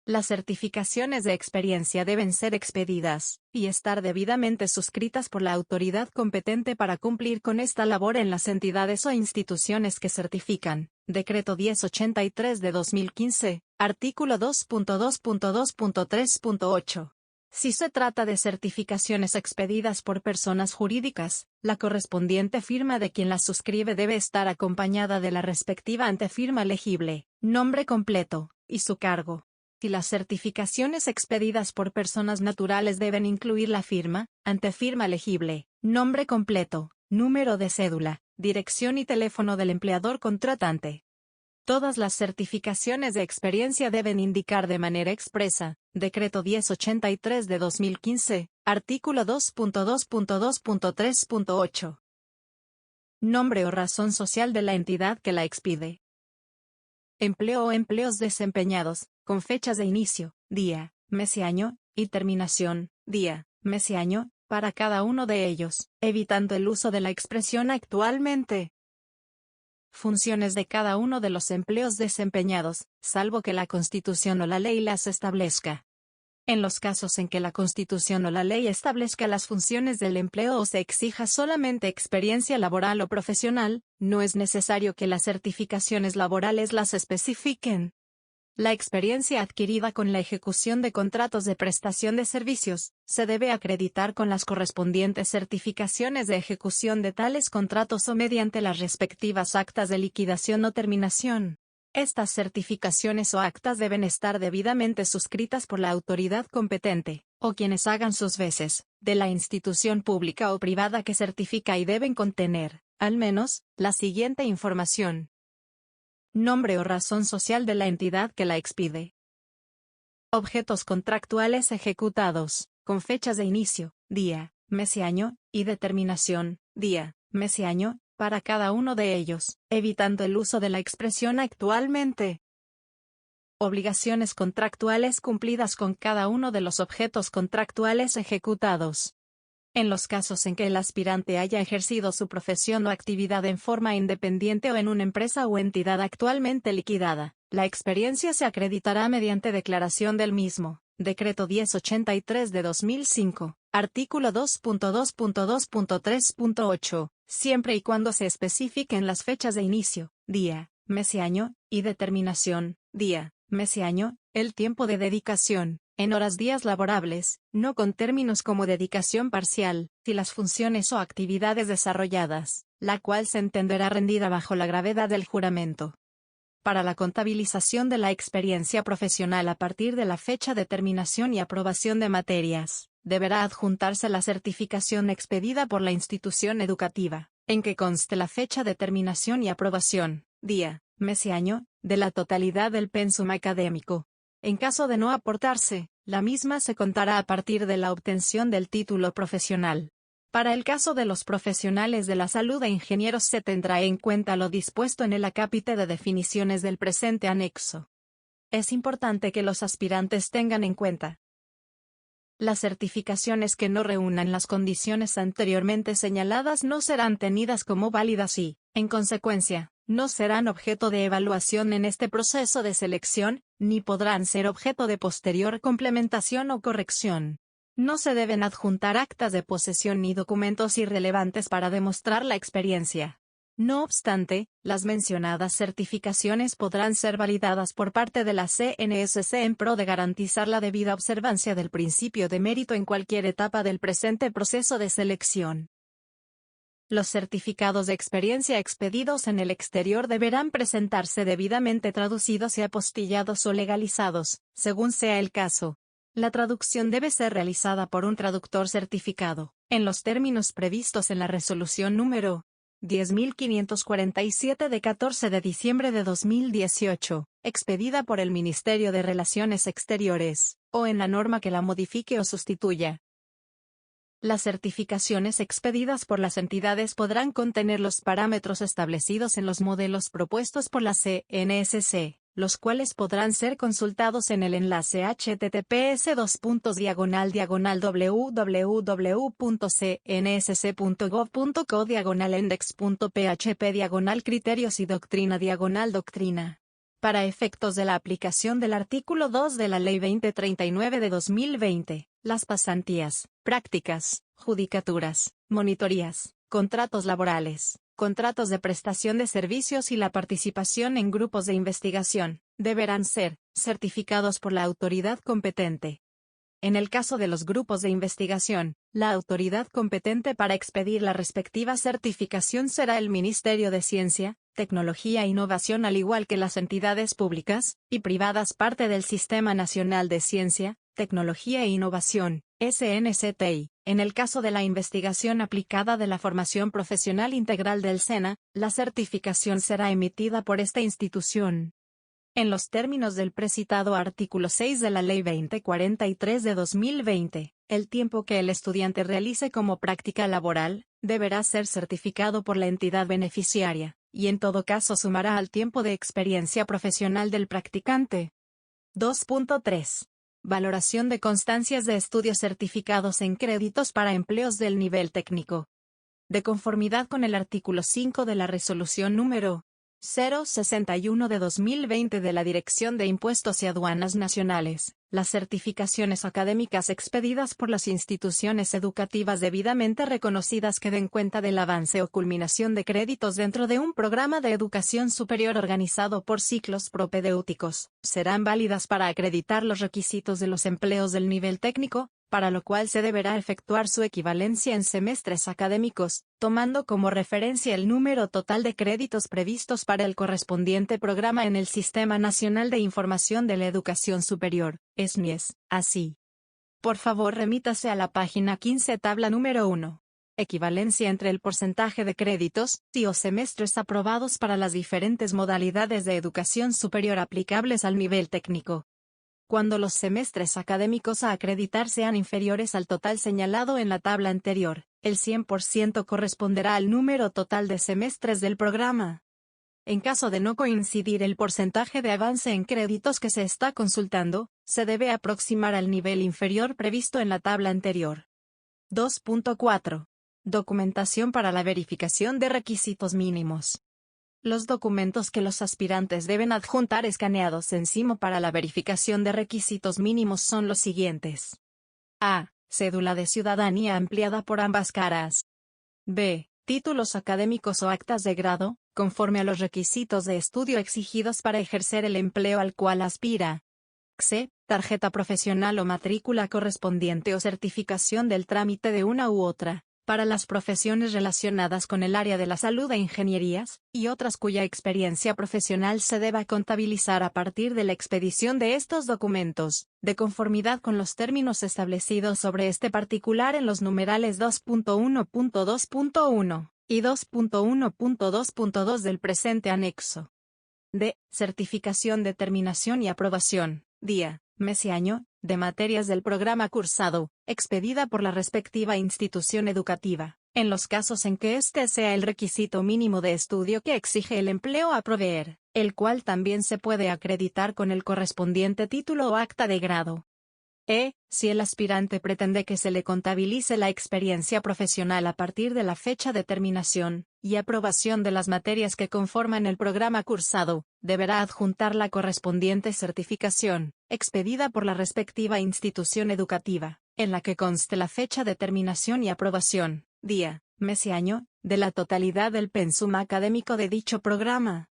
Las certificaciones de experiencia deben ser expedidas y estar debidamente suscritas por la autoridad competente para cumplir con esta labor en las entidades o instituciones que certifican. Decreto 1083 de 2015, artículo 2.2.2.3.8. Si se trata de certificaciones expedidas por personas jurídicas, la correspondiente firma de quien las suscribe debe estar acompañada de la respectiva antefirma legible, nombre completo, y su cargo. Si las certificaciones expedidas por personas naturales deben incluir la firma, antefirma legible, nombre completo, número de cédula, dirección y teléfono del empleador contratante. Todas las certificaciones de experiencia deben indicar de manera expresa, Decreto 1083 de 2015, artículo 2.2.2.3.8. Nombre o razón social de la entidad que la expide. Empleo o empleos desempeñados, con fechas de inicio, día, mes y año, y terminación, día, mes y año, para cada uno de ellos, evitando el uso de la expresión actualmente. Funciones de cada uno de los empleos desempeñados, salvo que la Constitución o la ley las establezca. En los casos en que la Constitución o la ley establezca las funciones del empleo o se exija solamente experiencia laboral o profesional, no es necesario que las certificaciones laborales las especifiquen. La experiencia adquirida con la ejecución de contratos de prestación de servicios, se debe acreditar con las correspondientes certificaciones de ejecución de tales contratos o mediante las respectivas actas de liquidación o terminación. Estas certificaciones o actas deben estar debidamente suscritas por la autoridad competente, o quienes hagan sus veces, de la institución pública o privada que certifica y deben contener, al menos, la siguiente información. Nombre o razón social de la entidad que la expide. Objetos contractuales ejecutados, con fechas de inicio, día, mes y año, y de terminación, día, mes y año, para cada uno de ellos, evitando el uso de la expresión actualmente. Obligaciones contractuales cumplidas con cada uno de los objetos contractuales ejecutados. En los casos en que el aspirante haya ejercido su profesión o actividad en forma independiente o en una empresa o entidad actualmente liquidada, la experiencia se acreditará mediante declaración del mismo. Decreto 1083 de 2005, artículo 2.2.2.3.8, siempre y cuando se especifiquen las fechas de inicio, día, mes y año, y de terminación, día, mes y año, el tiempo de dedicación, en horas días laborables, no con términos como dedicación parcial, y las funciones o actividades desarrolladas, la cual se entenderá rendida bajo la gravedad del juramento. Para la contabilización de la experiencia profesional a partir de la fecha de terminación y aprobación de materias, deberá adjuntarse la certificación expedida por la institución educativa, en que conste la fecha de terminación y aprobación, día, mes y año, de la totalidad del pensum académico. En caso de no aportarse, la misma se contará a partir de la obtención del título profesional. Para el caso de los profesionales de la salud e ingenieros se tendrá en cuenta lo dispuesto en el acápite de definiciones del presente anexo. Es importante que los aspirantes tengan en cuenta: las certificaciones que no reúnan las condiciones anteriormente señaladas no serán tenidas como válidas y, en consecuencia, no serán objeto de evaluación en este proceso de selección, ni podrán ser objeto de posterior complementación o corrección. No se deben adjuntar actas de posesión ni documentos irrelevantes para demostrar la experiencia. No obstante, las mencionadas certificaciones podrán ser validadas por parte de la CNSC en pro de garantizar la debida observancia del principio de mérito en cualquier etapa del presente proceso de selección. Los certificados de experiencia expedidos en el exterior deberán presentarse debidamente traducidos y apostillados o legalizados, según sea el caso. La traducción debe ser realizada por un traductor certificado, en los términos previstos en la resolución número 10.547 de 14 de diciembre de 2018, expedida por el Ministerio de Relaciones Exteriores, o en la norma que la modifique o sustituya. Las certificaciones expedidas por las entidades podrán contener los parámetros establecidos en los modelos propuestos por la CNSC, los cuales podrán ser consultados en el enlace https://www.cnsc.gov.co/index.php/criterios y doctrina. Para efectos de la aplicación del artículo 2 de la Ley 2039 de 2020, las pasantías, prácticas, judicaturas, monitorías, contratos laborales, contratos de prestación de servicios y la participación en grupos de investigación, deberán ser certificados por la autoridad competente. En el caso de los grupos de investigación, la autoridad competente para expedir la respectiva certificación será el Ministerio de Ciencia, Tecnología e Innovación, al igual que las entidades públicas y privadas parte del Sistema Nacional de Ciencia, Tecnología e Innovación, SNCTI. En el caso de la investigación aplicada de la formación profesional integral del SENA, la certificación será emitida por esta institución. En los términos del precitado artículo 6 de la Ley 2043 de 2020, el tiempo que el estudiante realice como práctica laboral, deberá ser certificado por la entidad beneficiaria, y en todo caso sumará al tiempo de experiencia profesional del practicante. 2.3. Valoración de constancias de estudios certificados en créditos para empleos del nivel técnico. De conformidad con el artículo 5 de la Resolución número 061 de 2020 de la Dirección de Impuestos y Aduanas Nacionales, las certificaciones académicas expedidas por las instituciones educativas debidamente reconocidas que den cuenta del avance o culminación de créditos dentro de un programa de educación superior organizado por ciclos propedéuticos, serán válidas para acreditar los requisitos de los empleos del nivel técnico, para lo cual se deberá efectuar su equivalencia en semestres académicos, tomando como referencia el número total de créditos previstos para el correspondiente programa en el Sistema Nacional de Información de la Educación Superior, SNIES, así. Por favor remítase a la página 15 tabla número 1. Equivalencia entre el porcentaje de créditos y o semestres aprobados para las diferentes modalidades de educación superior aplicables al nivel técnico. Cuando los semestres académicos a acreditar sean inferiores al total señalado en la tabla anterior, el 100% corresponderá al número total de semestres del programa. En caso de no coincidir el porcentaje de avance en créditos que se está consultando, se debe aproximar al nivel inferior previsto en la tabla anterior. 2.4. Documentación para la verificación de requisitos mínimos. Los documentos que los aspirantes deben adjuntar escaneados encima para la verificación de requisitos mínimos son los siguientes. A. Cédula de ciudadanía ampliada por ambas caras. B. Títulos académicos o actas de grado, conforme a los requisitos de estudio exigidos para ejercer el empleo al cual aspira. C. Tarjeta profesional o matrícula correspondiente o certificación del trámite de una u otra, para las profesiones relacionadas con el área de la salud e ingenierías, y otras cuya experiencia profesional se deba contabilizar a partir de la expedición de estos documentos, de conformidad con los términos establecidos sobre este particular en los numerales 2.1.2.1 y 2.1.2.2 del presente anexo. D. Certificación de terminación y aprobación, día, mes y año, de materias del programa cursado, expedida por la respectiva institución educativa, en los casos en que este sea el requisito mínimo de estudio que exige el empleo a proveer, el cual también se puede acreditar con el correspondiente título o acta de grado. Si el aspirante pretende que se le contabilice la experiencia profesional a partir de la fecha de terminación y aprobación de las materias que conforman el programa cursado, deberá adjuntar la correspondiente certificación, expedida por la respectiva institución educativa, en la que conste la fecha de terminación y aprobación, día, mes y año, de la totalidad del pensum académico de dicho programa.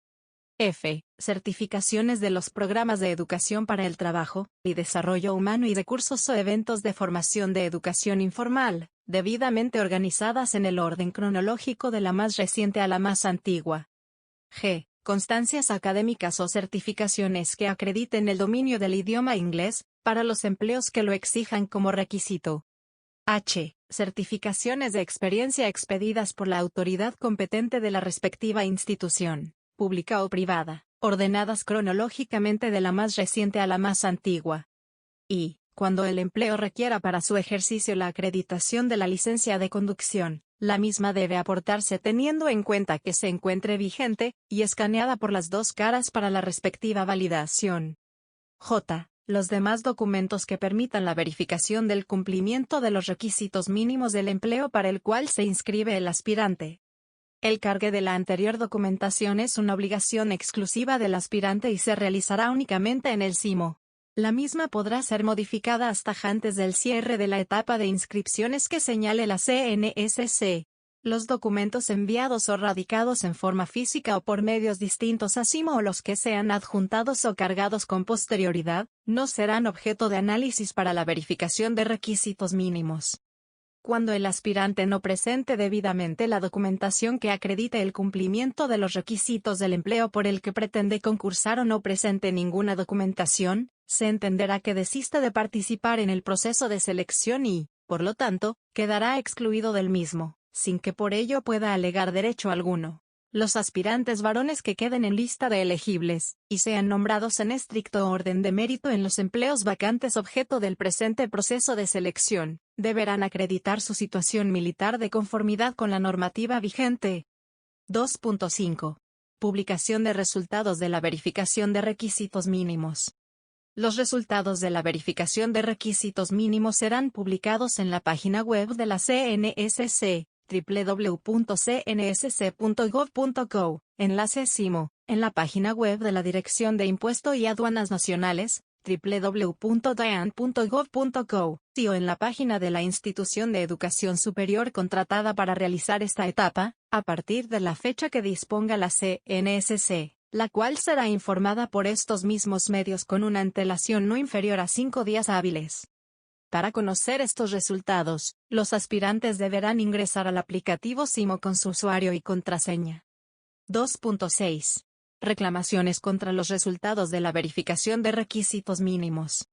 F. Certificaciones de los programas de educación para el trabajo y desarrollo humano y de cursos o eventos de formación de educación informal, debidamente organizadas en el orden cronológico de la más reciente a la más antigua. G. Constancias académicas o certificaciones que acrediten el dominio del idioma inglés, para los empleos que lo exijan como requisito. H. Certificaciones de experiencia expedidas por la autoridad competente de la respectiva institución, pública o privada, ordenadas cronológicamente de la más reciente a la más antigua. Y, cuando el empleo requiera para su ejercicio la acreditación de la licencia de conducción, la misma debe aportarse teniendo en cuenta que se encuentre vigente, y escaneada por las dos caras para la respectiva validación. J. Los demás documentos que permitan la verificación del cumplimiento de los requisitos mínimos del empleo para el cual se inscribe el aspirante. El cargue de la anterior documentación es una obligación exclusiva del aspirante y se realizará únicamente en el SIMO. La misma podrá ser modificada hasta antes del cierre de la etapa de inscripciones que señale la CNSC. Los documentos enviados o radicados en forma física o por medios distintos a SIMO o los que sean adjuntados o cargados con posterioridad, no serán objeto de análisis para la verificación de requisitos mínimos. Cuando el aspirante no presente debidamente la documentación que acredite el cumplimiento de los requisitos del empleo por el que pretende concursar o no presente ninguna documentación, se entenderá que desiste de participar en el proceso de selección y, por lo tanto, quedará excluido del mismo, sin que por ello pueda alegar derecho alguno. Los aspirantes varones que queden en lista de elegibles, y sean nombrados en estricto orden de mérito en los empleos vacantes objeto del presente proceso de selección, deberán acreditar su situación militar de conformidad con la normativa vigente. 2.5. Publicación de resultados de la verificación de requisitos mínimos. Los resultados de la verificación de requisitos mínimos serán publicados en la página web de la CNSC, www.cnsc.gov.co, enlace CIMO, en la página web de la Dirección de Impuesto y Aduanas Nacionales, www.dian.gov.co, o en la página de la institución de educación superior contratada para realizar esta etapa, a partir de la fecha que disponga la CNSC, la cual será informada por estos mismos medios con una antelación no inferior a 5 días hábiles. Para conocer estos resultados, los aspirantes deberán ingresar al aplicativo CIMO con su usuario y contraseña. 2.6. Reclamaciones contra los resultados de la verificación de requisitos mínimos.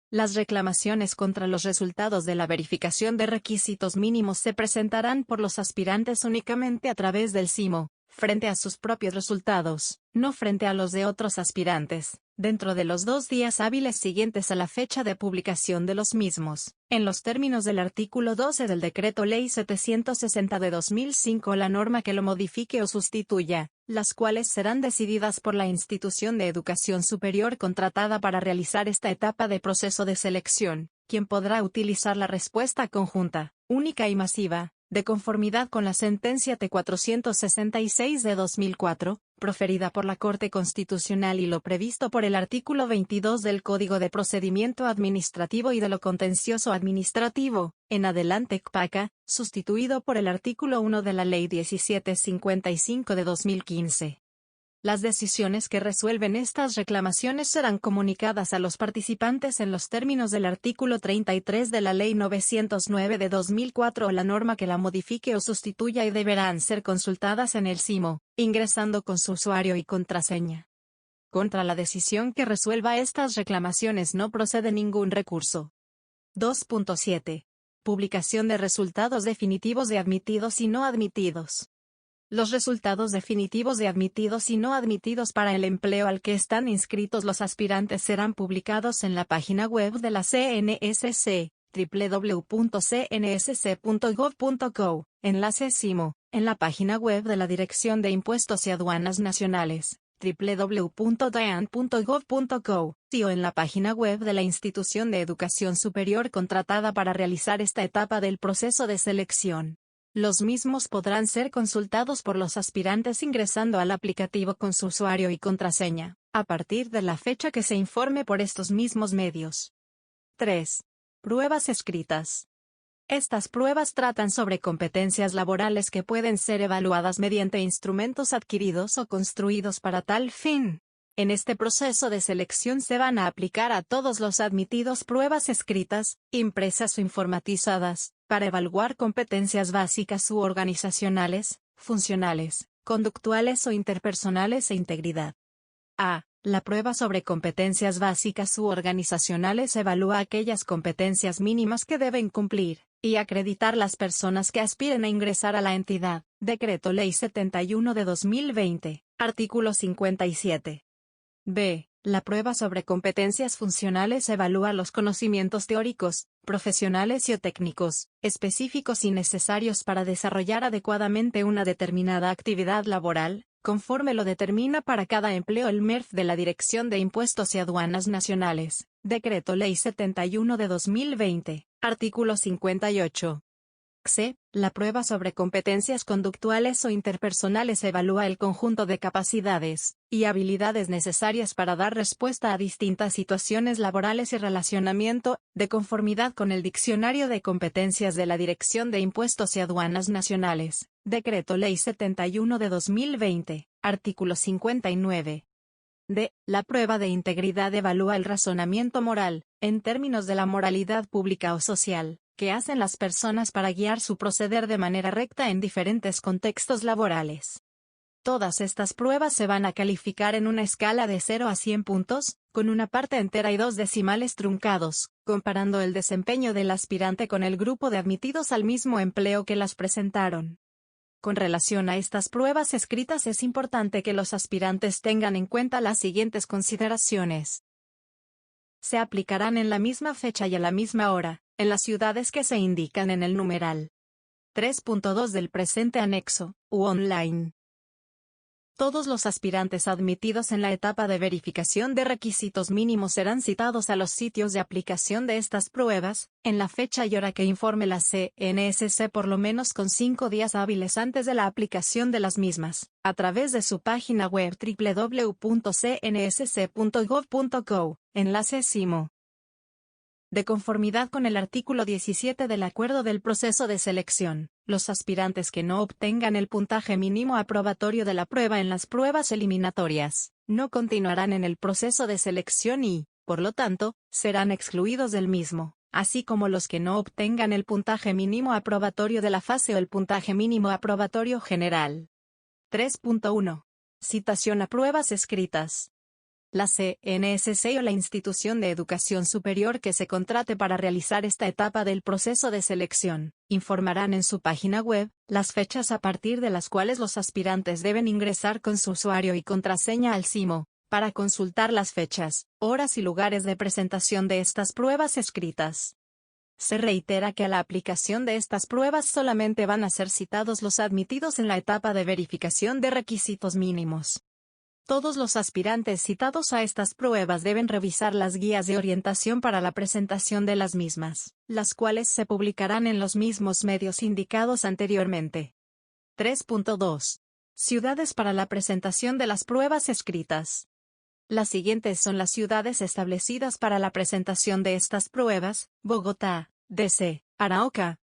Las reclamaciones contra los resultados de la verificación de requisitos mínimos se presentarán por los aspirantes únicamente a través del CIMO, frente a sus propios resultados, no frente a los de otros aspirantes, dentro de los 2 días hábiles siguientes a la fecha de publicación de los mismos, en los términos del artículo 12 del Decreto Ley 760 de 2005 la norma que lo modifique o sustituya, las cuales serán decididas por la institución de educación superior contratada para realizar esta etapa de proceso de selección, quien podrá utilizar la respuesta conjunta, única y masiva, de conformidad con la sentencia T-466 de 2004, proferida por la Corte Constitucional y lo previsto por el artículo 22 del Código de Procedimiento Administrativo y de lo Contencioso Administrativo, en adelante CPACA, sustituido por el artículo 1 de la Ley 1755 de 2015. Las decisiones que resuelven estas reclamaciones serán comunicadas a los participantes en los términos del artículo 33 de la Ley 909 de 2004 o la norma que la modifique o sustituya y deberán ser consultadas en el CIMO, ingresando con su usuario y contraseña. Contra la decisión que resuelva estas reclamaciones no procede ningún recurso. 2.7. Publicación de resultados definitivos de admitidos y no admitidos. Los resultados definitivos de admitidos y no admitidos para el empleo al que están inscritos los aspirantes serán publicados en la página web de la CNSC, www.cnsc.gov.co, enlace CIMO, en la página web de la Dirección de Impuestos y Aduanas Nacionales, www.dian.gov.co, o en la página web de la institución de educación superior contratada para realizar esta etapa del proceso de selección. Los mismos podrán ser consultados por los aspirantes ingresando al aplicativo con su usuario y contraseña, a partir de la fecha que se informe por estos mismos medios. 3. Pruebas escritas. Estas pruebas tratan sobre competencias laborales que pueden ser evaluadas mediante instrumentos adquiridos o construidos para tal fin. En este proceso de selección se van a aplicar a todos los admitidos pruebas escritas, impresas o informatizadas, para evaluar competencias básicas u organizacionales, funcionales, conductuales o interpersonales e integridad. A. La prueba sobre competencias básicas u organizacionales evalúa aquellas competencias mínimas que deben cumplir y acreditar las personas que aspiren a ingresar a la entidad. Decreto Ley 71 de 2020, artículo 57. B. La prueba sobre competencias funcionales evalúa los conocimientos teóricos, profesionales y o técnicos, específicos y necesarios para desarrollar adecuadamente una determinada actividad laboral, conforme lo determina para cada empleo el MERF de la Dirección de Impuestos y Aduanas Nacionales, Decreto Ley 71 de 2020, artículo 58. C. La prueba sobre competencias conductuales o interpersonales evalúa el conjunto de capacidades y habilidades necesarias para dar respuesta a distintas situaciones laborales y relacionamiento, de conformidad con el Diccionario de Competencias de la Dirección de Impuestos y Aduanas Nacionales, Decreto Ley 71 de 2020, artículo 59. D. La prueba de integridad evalúa el razonamiento moral, en términos de la moralidad pública o social, que hacen las personas para guiar su proceder de manera recta en diferentes contextos laborales. Todas estas pruebas se van a calificar en una escala de 0 a 100 puntos, con una parte entera y 2 decimales truncados, comparando el desempeño del aspirante con el grupo de admitidos al mismo empleo que las presentaron. Con relación a estas pruebas escritas es importante que los aspirantes tengan en cuenta las siguientes consideraciones. Se aplicarán en la misma fecha y a la misma hora, en las ciudades que se indican en el numeral 3.2 del presente anexo, u online. Todos los aspirantes admitidos en la etapa de verificación de requisitos mínimos serán citados a los sitios de aplicación de estas pruebas, en la fecha y hora que informe la CNSC por lo menos con 5 días hábiles antes de la aplicación de las mismas, a través de su página web www.cnsc.gov.co, enlace CIMO. De conformidad con el artículo 17 del Acuerdo del Proceso de Selección, los aspirantes que no obtengan el puntaje mínimo aprobatorio de la prueba en las pruebas eliminatorias, no continuarán en el proceso de selección y, por lo tanto, serán excluidos del mismo, así como los que no obtengan el puntaje mínimo aprobatorio de la fase o el puntaje mínimo aprobatorio general. 3.1. Citación a pruebas escritas. La CNSC o la institución de educación superior que se contrate para realizar esta etapa del proceso de selección, informarán en su página web las fechas a partir de las cuales los aspirantes deben ingresar con su usuario y contraseña al CIMO, para consultar las fechas, horas y lugares de presentación de estas pruebas escritas. Se reitera que a la aplicación de estas pruebas solamente van a ser citados los admitidos en la etapa de verificación de requisitos mínimos. Todos los aspirantes citados a estas pruebas deben revisar las guías de orientación para la presentación de las mismas, las cuales se publicarán en los mismos medios indicados anteriormente. 3.2. Ciudades para la presentación de las pruebas escritas. Las siguientes son las ciudades establecidas para la presentación de estas pruebas: Bogotá, DC, Arauca,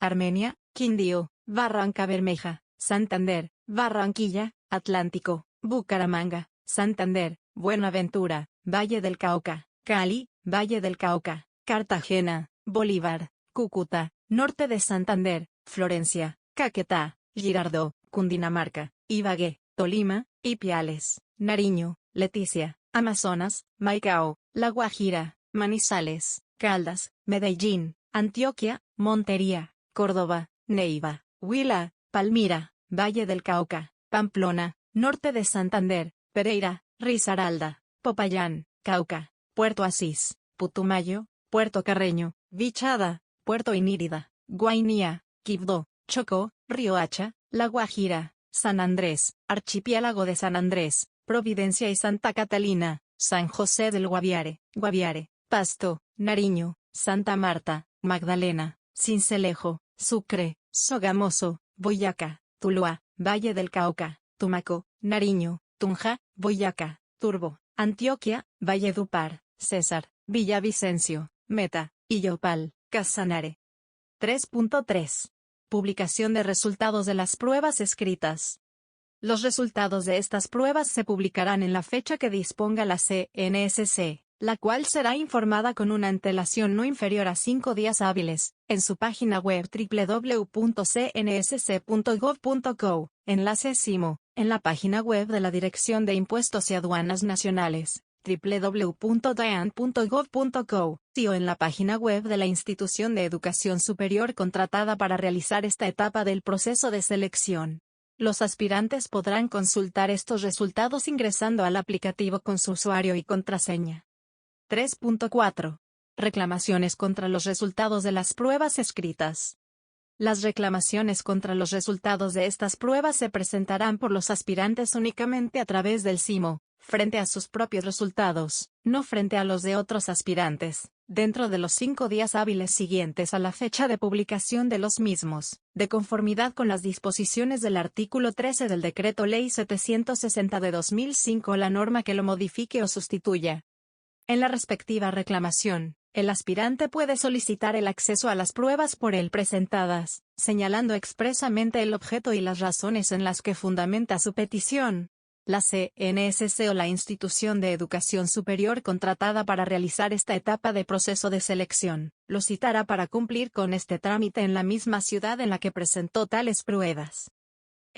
Armenia, Quindío, Barrancabermeja, Santander, Barranquilla, Atlántico, Bucaramanga, Santander, Buenaventura, Valle del Cauca, Cali, Valle del Cauca, Cartagena, Bolívar, Cúcuta, Norte de Santander, Florencia, Caquetá, Girardó, Cundinamarca, Ibagué, Tolima, Ipiales, Nariño, Leticia, Amazonas, Maicao, La Guajira, Manizales, Caldas, Medellín, Antioquia, Montería, Córdoba, Neiva, Huila, Palmira, Valle del Cauca, Pamplona, Norte de Santander, Pereira, Risaralda, Popayán, Cauca, Puerto Asís, Putumayo, Puerto Carreño, Vichada, Puerto Inírida, Guainía, Quibdó, Chocó, Riohacha, La Guajira, San Andrés, Archipiélago de San Andrés, Providencia y Santa Catalina, San José del Guaviare, Pasto, Nariño, Santa Marta, Magdalena, Sincelejo, Sucre, Sogamoso, Boyacá, Tuluá, Valle del Cauca, Tumaco, Nariño, Tunja, Boyacá, Turbo, Antioquia, Valledupar, César, Villavicencio, Meta, Illopal, Casanare. 3.3. Publicación de resultados de las pruebas escritas. Los resultados de estas pruebas se publicarán en la fecha que disponga la CNSC, la cual será informada con una antelación no inferior a 5 días hábiles, en su página web www.cnsc.gov.co, enlace CIMO, en la página web de la Dirección de Impuestos y Aduanas Nacionales, www.dian.gov.co, o en la página web de la institución de educación superior contratada para realizar esta etapa del proceso de selección. Los aspirantes podrán consultar estos resultados ingresando al aplicativo con su usuario y contraseña. 3.4. Reclamaciones contra los resultados de las pruebas escritas. Las reclamaciones contra los resultados de estas pruebas se presentarán por los aspirantes únicamente a través del CIMO, frente a sus propios resultados, no frente a los de otros aspirantes, dentro de los 5 días hábiles siguientes a la fecha de publicación de los mismos, de conformidad con las disposiciones del artículo 13 del Decreto Ley 760 de 2005 o la norma que lo modifique o sustituya. En la respectiva reclamación, el aspirante puede solicitar el acceso a las pruebas por él presentadas, señalando expresamente el objeto y las razones en las que fundamenta su petición. La CNSC o la institución de educación superior contratada para realizar esta etapa de proceso de selección, lo citará para cumplir con este trámite en la misma ciudad en la que presentó tales pruebas.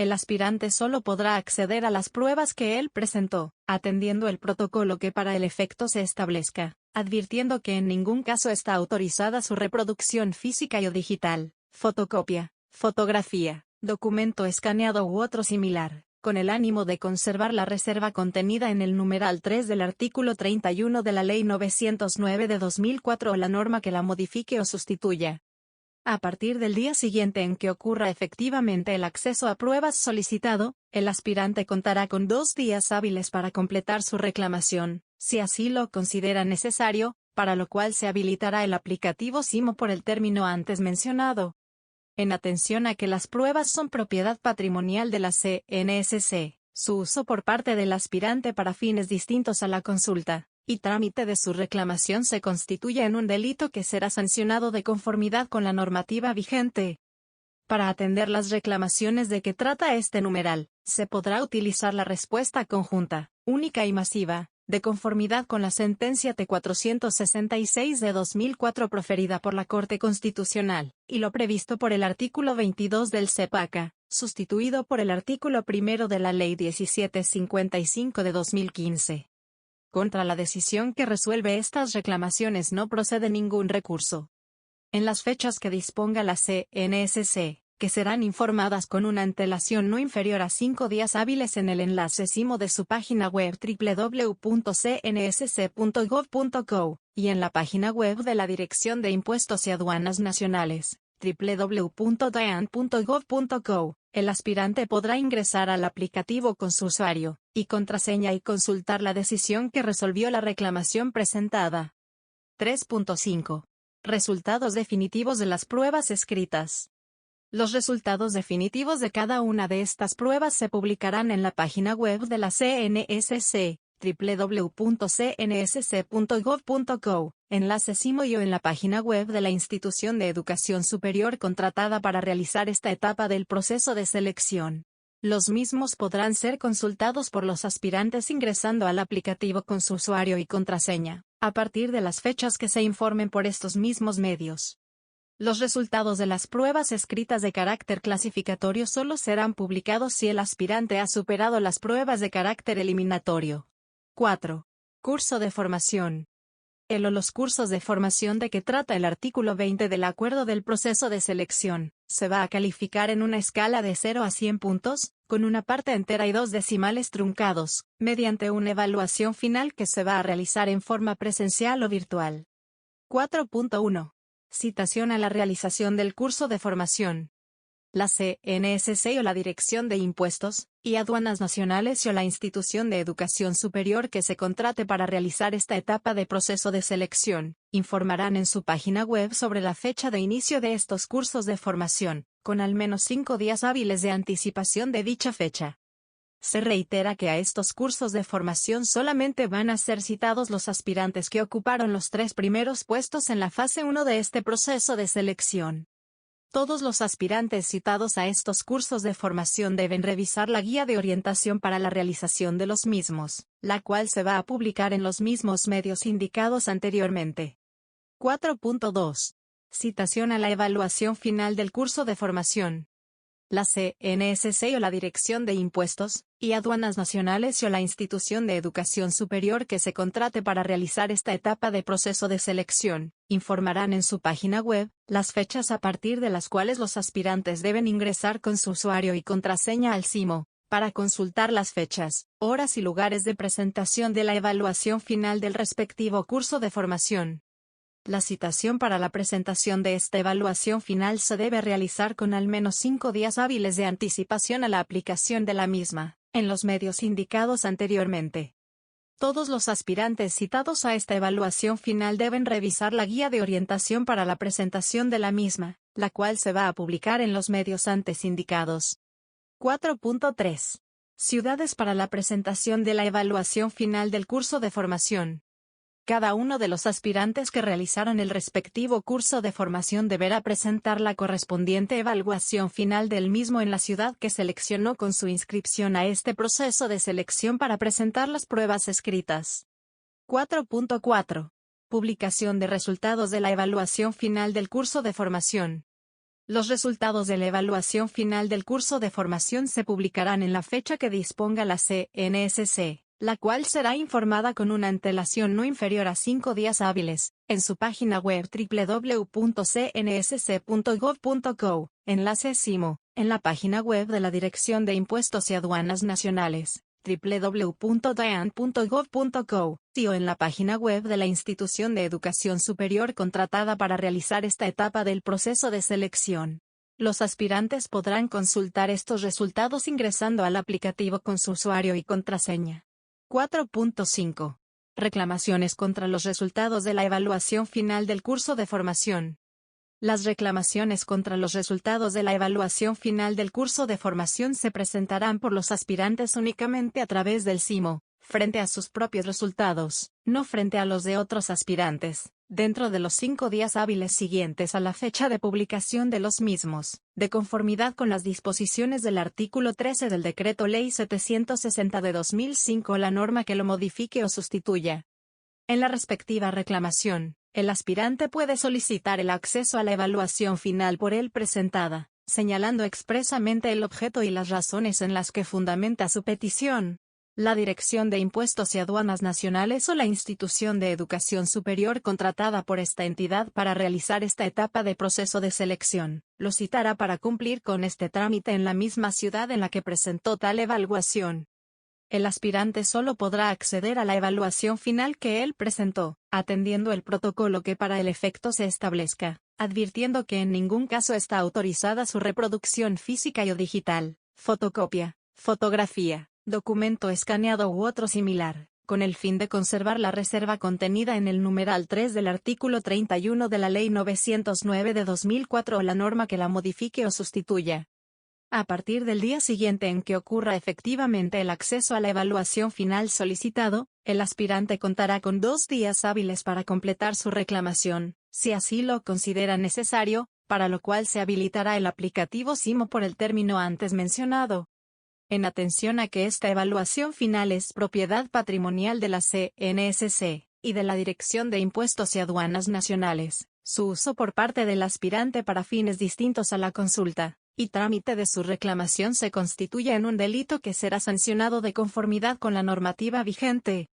el aspirante solo podrá acceder a las pruebas que él presentó, atendiendo el protocolo que para el efecto se establezca, advirtiendo que en ningún caso está autorizada su reproducción física y o digital, fotocopia, fotografía, documento escaneado u otro similar, con el ánimo de conservar la reserva contenida en el numeral 3 del artículo 31 de la Ley 909 de 2004 o la norma que la modifique o sustituya. A partir del día siguiente en que ocurra efectivamente el acceso a pruebas solicitado, el aspirante contará con 2 días hábiles para completar su reclamación, si así lo considera necesario, para lo cual se habilitará el aplicativo SIMO por el término antes mencionado. En atención a que las pruebas son propiedad patrimonial de la CNSC, su uso por parte del aspirante para fines distintos a la consulta y trámite de su reclamación se constituye en un delito que será sancionado de conformidad con la normativa vigente. Para atender las reclamaciones de que trata este numeral, se podrá utilizar la respuesta conjunta, única y masiva, de conformidad con la sentencia T-466 de 2004 proferida por la Corte Constitucional, y lo previsto por el artículo 22 del CEPACA, sustituido por el artículo 1 de la Ley 1755 de 2015. Contra la decisión que resuelve estas reclamaciones no procede ningún recurso. En las fechas que disponga la CNSC, que serán informadas con una antelación no inferior a 5 días hábiles en el enlace SIMO de su página web www.cnsc.gov.co, y en la página web de la Dirección de Impuestos y Aduanas Nacionales, www.dian.gov.co, el aspirante podrá ingresar al aplicativo con su usuario y contraseña y consultar la decisión que resolvió la reclamación presentada. 3.5. Resultados definitivos de las pruebas escritas. Los resultados definitivos de cada una de estas pruebas se publicarán en la página web de la CNSC, www.cnsc.gov.co, enlace SIMO y o en la página web de la institución de educación superior contratada para realizar esta etapa del proceso de selección. Los mismos podrán ser consultados por los aspirantes ingresando al aplicativo con su usuario y contraseña, a partir de las fechas que se informen por estos mismos medios. Los resultados de las pruebas escritas de carácter clasificatorio solo serán publicados si el aspirante ha superado las pruebas de carácter eliminatorio. 4. Curso de formación. El o los cursos de formación de que trata el artículo 20 del Acuerdo del Proceso de Selección, se va a calificar en una escala de 0 a 100 puntos, con una parte entera y 2 decimales truncados, mediante una evaluación final que se va a realizar en forma presencial o virtual. 4.1. Citación a la realización del curso de formación. La CNSC o la Dirección de Impuestos y Aduanas Nacionales o la institución de educación superior que se contrate para realizar esta etapa de proceso de selección, informarán en su página web sobre la fecha de inicio de estos cursos de formación, con al menos 5 días hábiles de anticipación de dicha fecha. Se reitera que a estos cursos de formación solamente van a ser citados los aspirantes que ocuparon los 3 primeros puestos en la fase 1 de este proceso de selección. Todos los aspirantes citados a estos cursos de formación deben revisar la guía de orientación para la realización de los mismos, la cual se va a publicar en los mismos medios indicados anteriormente. 4.2. Citación a la evaluación final del curso de formación. La CNSC o la Dirección de Impuestos y Aduanas Nacionales o la institución de educación superior que se contrate para realizar esta etapa de proceso de selección, informarán en su página web las fechas a partir de las cuales los aspirantes deben ingresar con su usuario y contraseña al SIMO, para consultar las fechas, horas y lugares de presentación de la evaluación final del respectivo curso de formación. La citación para la presentación de esta evaluación final se debe realizar con al menos 5 días hábiles de anticipación a la aplicación de la misma, en los medios indicados anteriormente. Todos los aspirantes citados a esta evaluación final deben revisar la guía de orientación para la presentación de la misma, la cual se va a publicar en los medios antes indicados. 4.3. Ciudades para la presentación de la evaluación final del curso de formación. Cada uno de los aspirantes que realizaron el respectivo curso de formación deberá presentar la correspondiente evaluación final del mismo en la ciudad que seleccionó con su inscripción a este proceso de selección para presentar las pruebas escritas. 4.4. Publicación de resultados de la evaluación final del curso de formación. Los resultados de la evaluación final del curso de formación se publicarán en la fecha que disponga la CNSC, la cual será informada con una antelación no inferior a 5 días hábiles, en su página web www.cnsc.gov.co, enlace CIMO, en la página web de la Dirección de Impuestos y Aduanas Nacionales, www.dian.gov.co, o en la página web de la institución de educación superior contratada para realizar esta etapa del proceso de selección. Los aspirantes podrán consultar estos resultados ingresando al aplicativo con su usuario y contraseña. 4.5. Reclamaciones contra los resultados de la evaluación final del curso de formación. Las reclamaciones contra los resultados de la evaluación final del curso de formación se presentarán por los aspirantes únicamente a través del CIMO, frente a sus propios resultados, no frente a los de otros aspirantes, dentro de los 5 días hábiles siguientes a la fecha de publicación de los mismos, de conformidad con las disposiciones del artículo 13 del Decreto Ley 760 de 2005 o la norma que lo modifique o sustituya. En la respectiva reclamación, el aspirante puede solicitar el acceso a la evaluación final por él presentada, señalando expresamente el objeto y las razones en las que fundamenta su petición. La Dirección de Impuestos y Aduanas Nacionales o la institución de educación superior contratada por esta entidad para realizar esta etapa de proceso de selección, lo citará para cumplir con este trámite en la misma ciudad en la que presentó tal evaluación. El aspirante solo podrá acceder a la evaluación final que él presentó, atendiendo el protocolo que para el efecto se establezca, advirtiendo que en ningún caso está autorizada su reproducción física o digital, fotocopia, fotografía, documento escaneado u otro similar, con el fin de conservar la reserva contenida en el numeral 3 del artículo 31 de la Ley 909 de 2004 o la norma que la modifique o sustituya. A partir del día siguiente en que ocurra efectivamente el acceso a la evaluación final solicitado, el aspirante contará con 2 días hábiles para completar su reclamación, si así lo considera necesario, para lo cual se habilitará el aplicativo CIMO por el término antes mencionado. En atención a que esta evaluación final es propiedad patrimonial de la CNSC y de la Dirección de Impuestos y Aduanas Nacionales, su uso por parte del aspirante para fines distintos a la consulta y trámite de su reclamación se constituye en un delito que será sancionado de conformidad con la normativa vigente.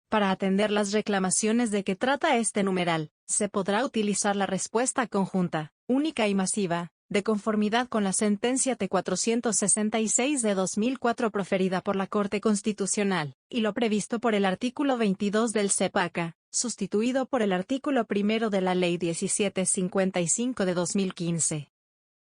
Para atender las reclamaciones de que trata este numeral, se podrá utilizar la respuesta conjunta, única y masiva, de conformidad con la sentencia T-466 de 2004 proferida por la Corte Constitucional, y lo previsto por el artículo 22 del CEPACA, sustituido por el artículo 1 de la Ley 1755 de 2015.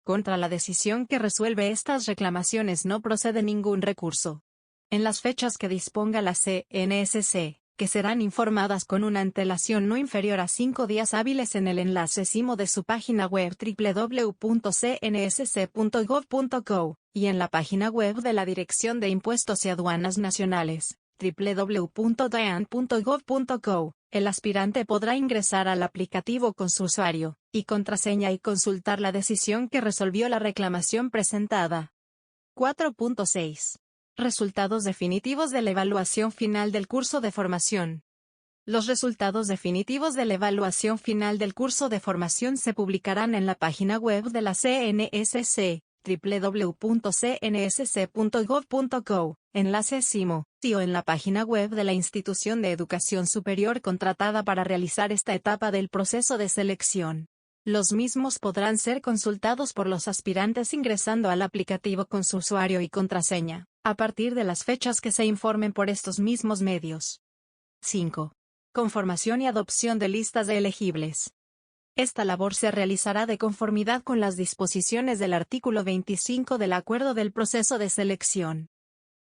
Contra la decisión que resuelve estas reclamaciones no procede ningún recurso. En las fechas que disponga la CNSC, que serán informadas con una antelación no inferior a 5 días hábiles en el enlace CIMO de su página web www.cnsc.gov.co, y en la página web de la Dirección de Impuestos y Aduanas Nacionales, www.dian.gov.co, el aspirante podrá ingresar al aplicativo con su usuario y contraseña y consultar la decisión que resolvió la reclamación presentada. 4.6. Resultados definitivos de la evaluación final del curso de formación. Los resultados definitivos de la evaluación final del curso de formación se publicarán en la página web de la CNSC, www.cnsc.gov.co, enlace CIMO, o en la página web de la institución de educación superior contratada para realizar esta etapa del proceso de selección. Los mismos podrán ser consultados por los aspirantes ingresando al aplicativo con su usuario y contraseña, a partir de las fechas que se informen por estos mismos medios. 5. Conformación y adopción de listas de elegibles. Esta labor se realizará de conformidad con las disposiciones del artículo 25 del Acuerdo del Proceso de Selección.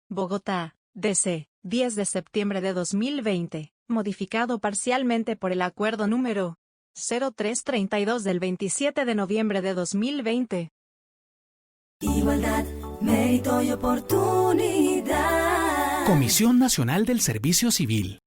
Bogotá, D.C., 10 de septiembre de 2020, modificado parcialmente por el Acuerdo número 0332 del 27 de noviembre de 2020. Igualdad, mérito y oportunidad. Comisión Nacional del Servicio Civil.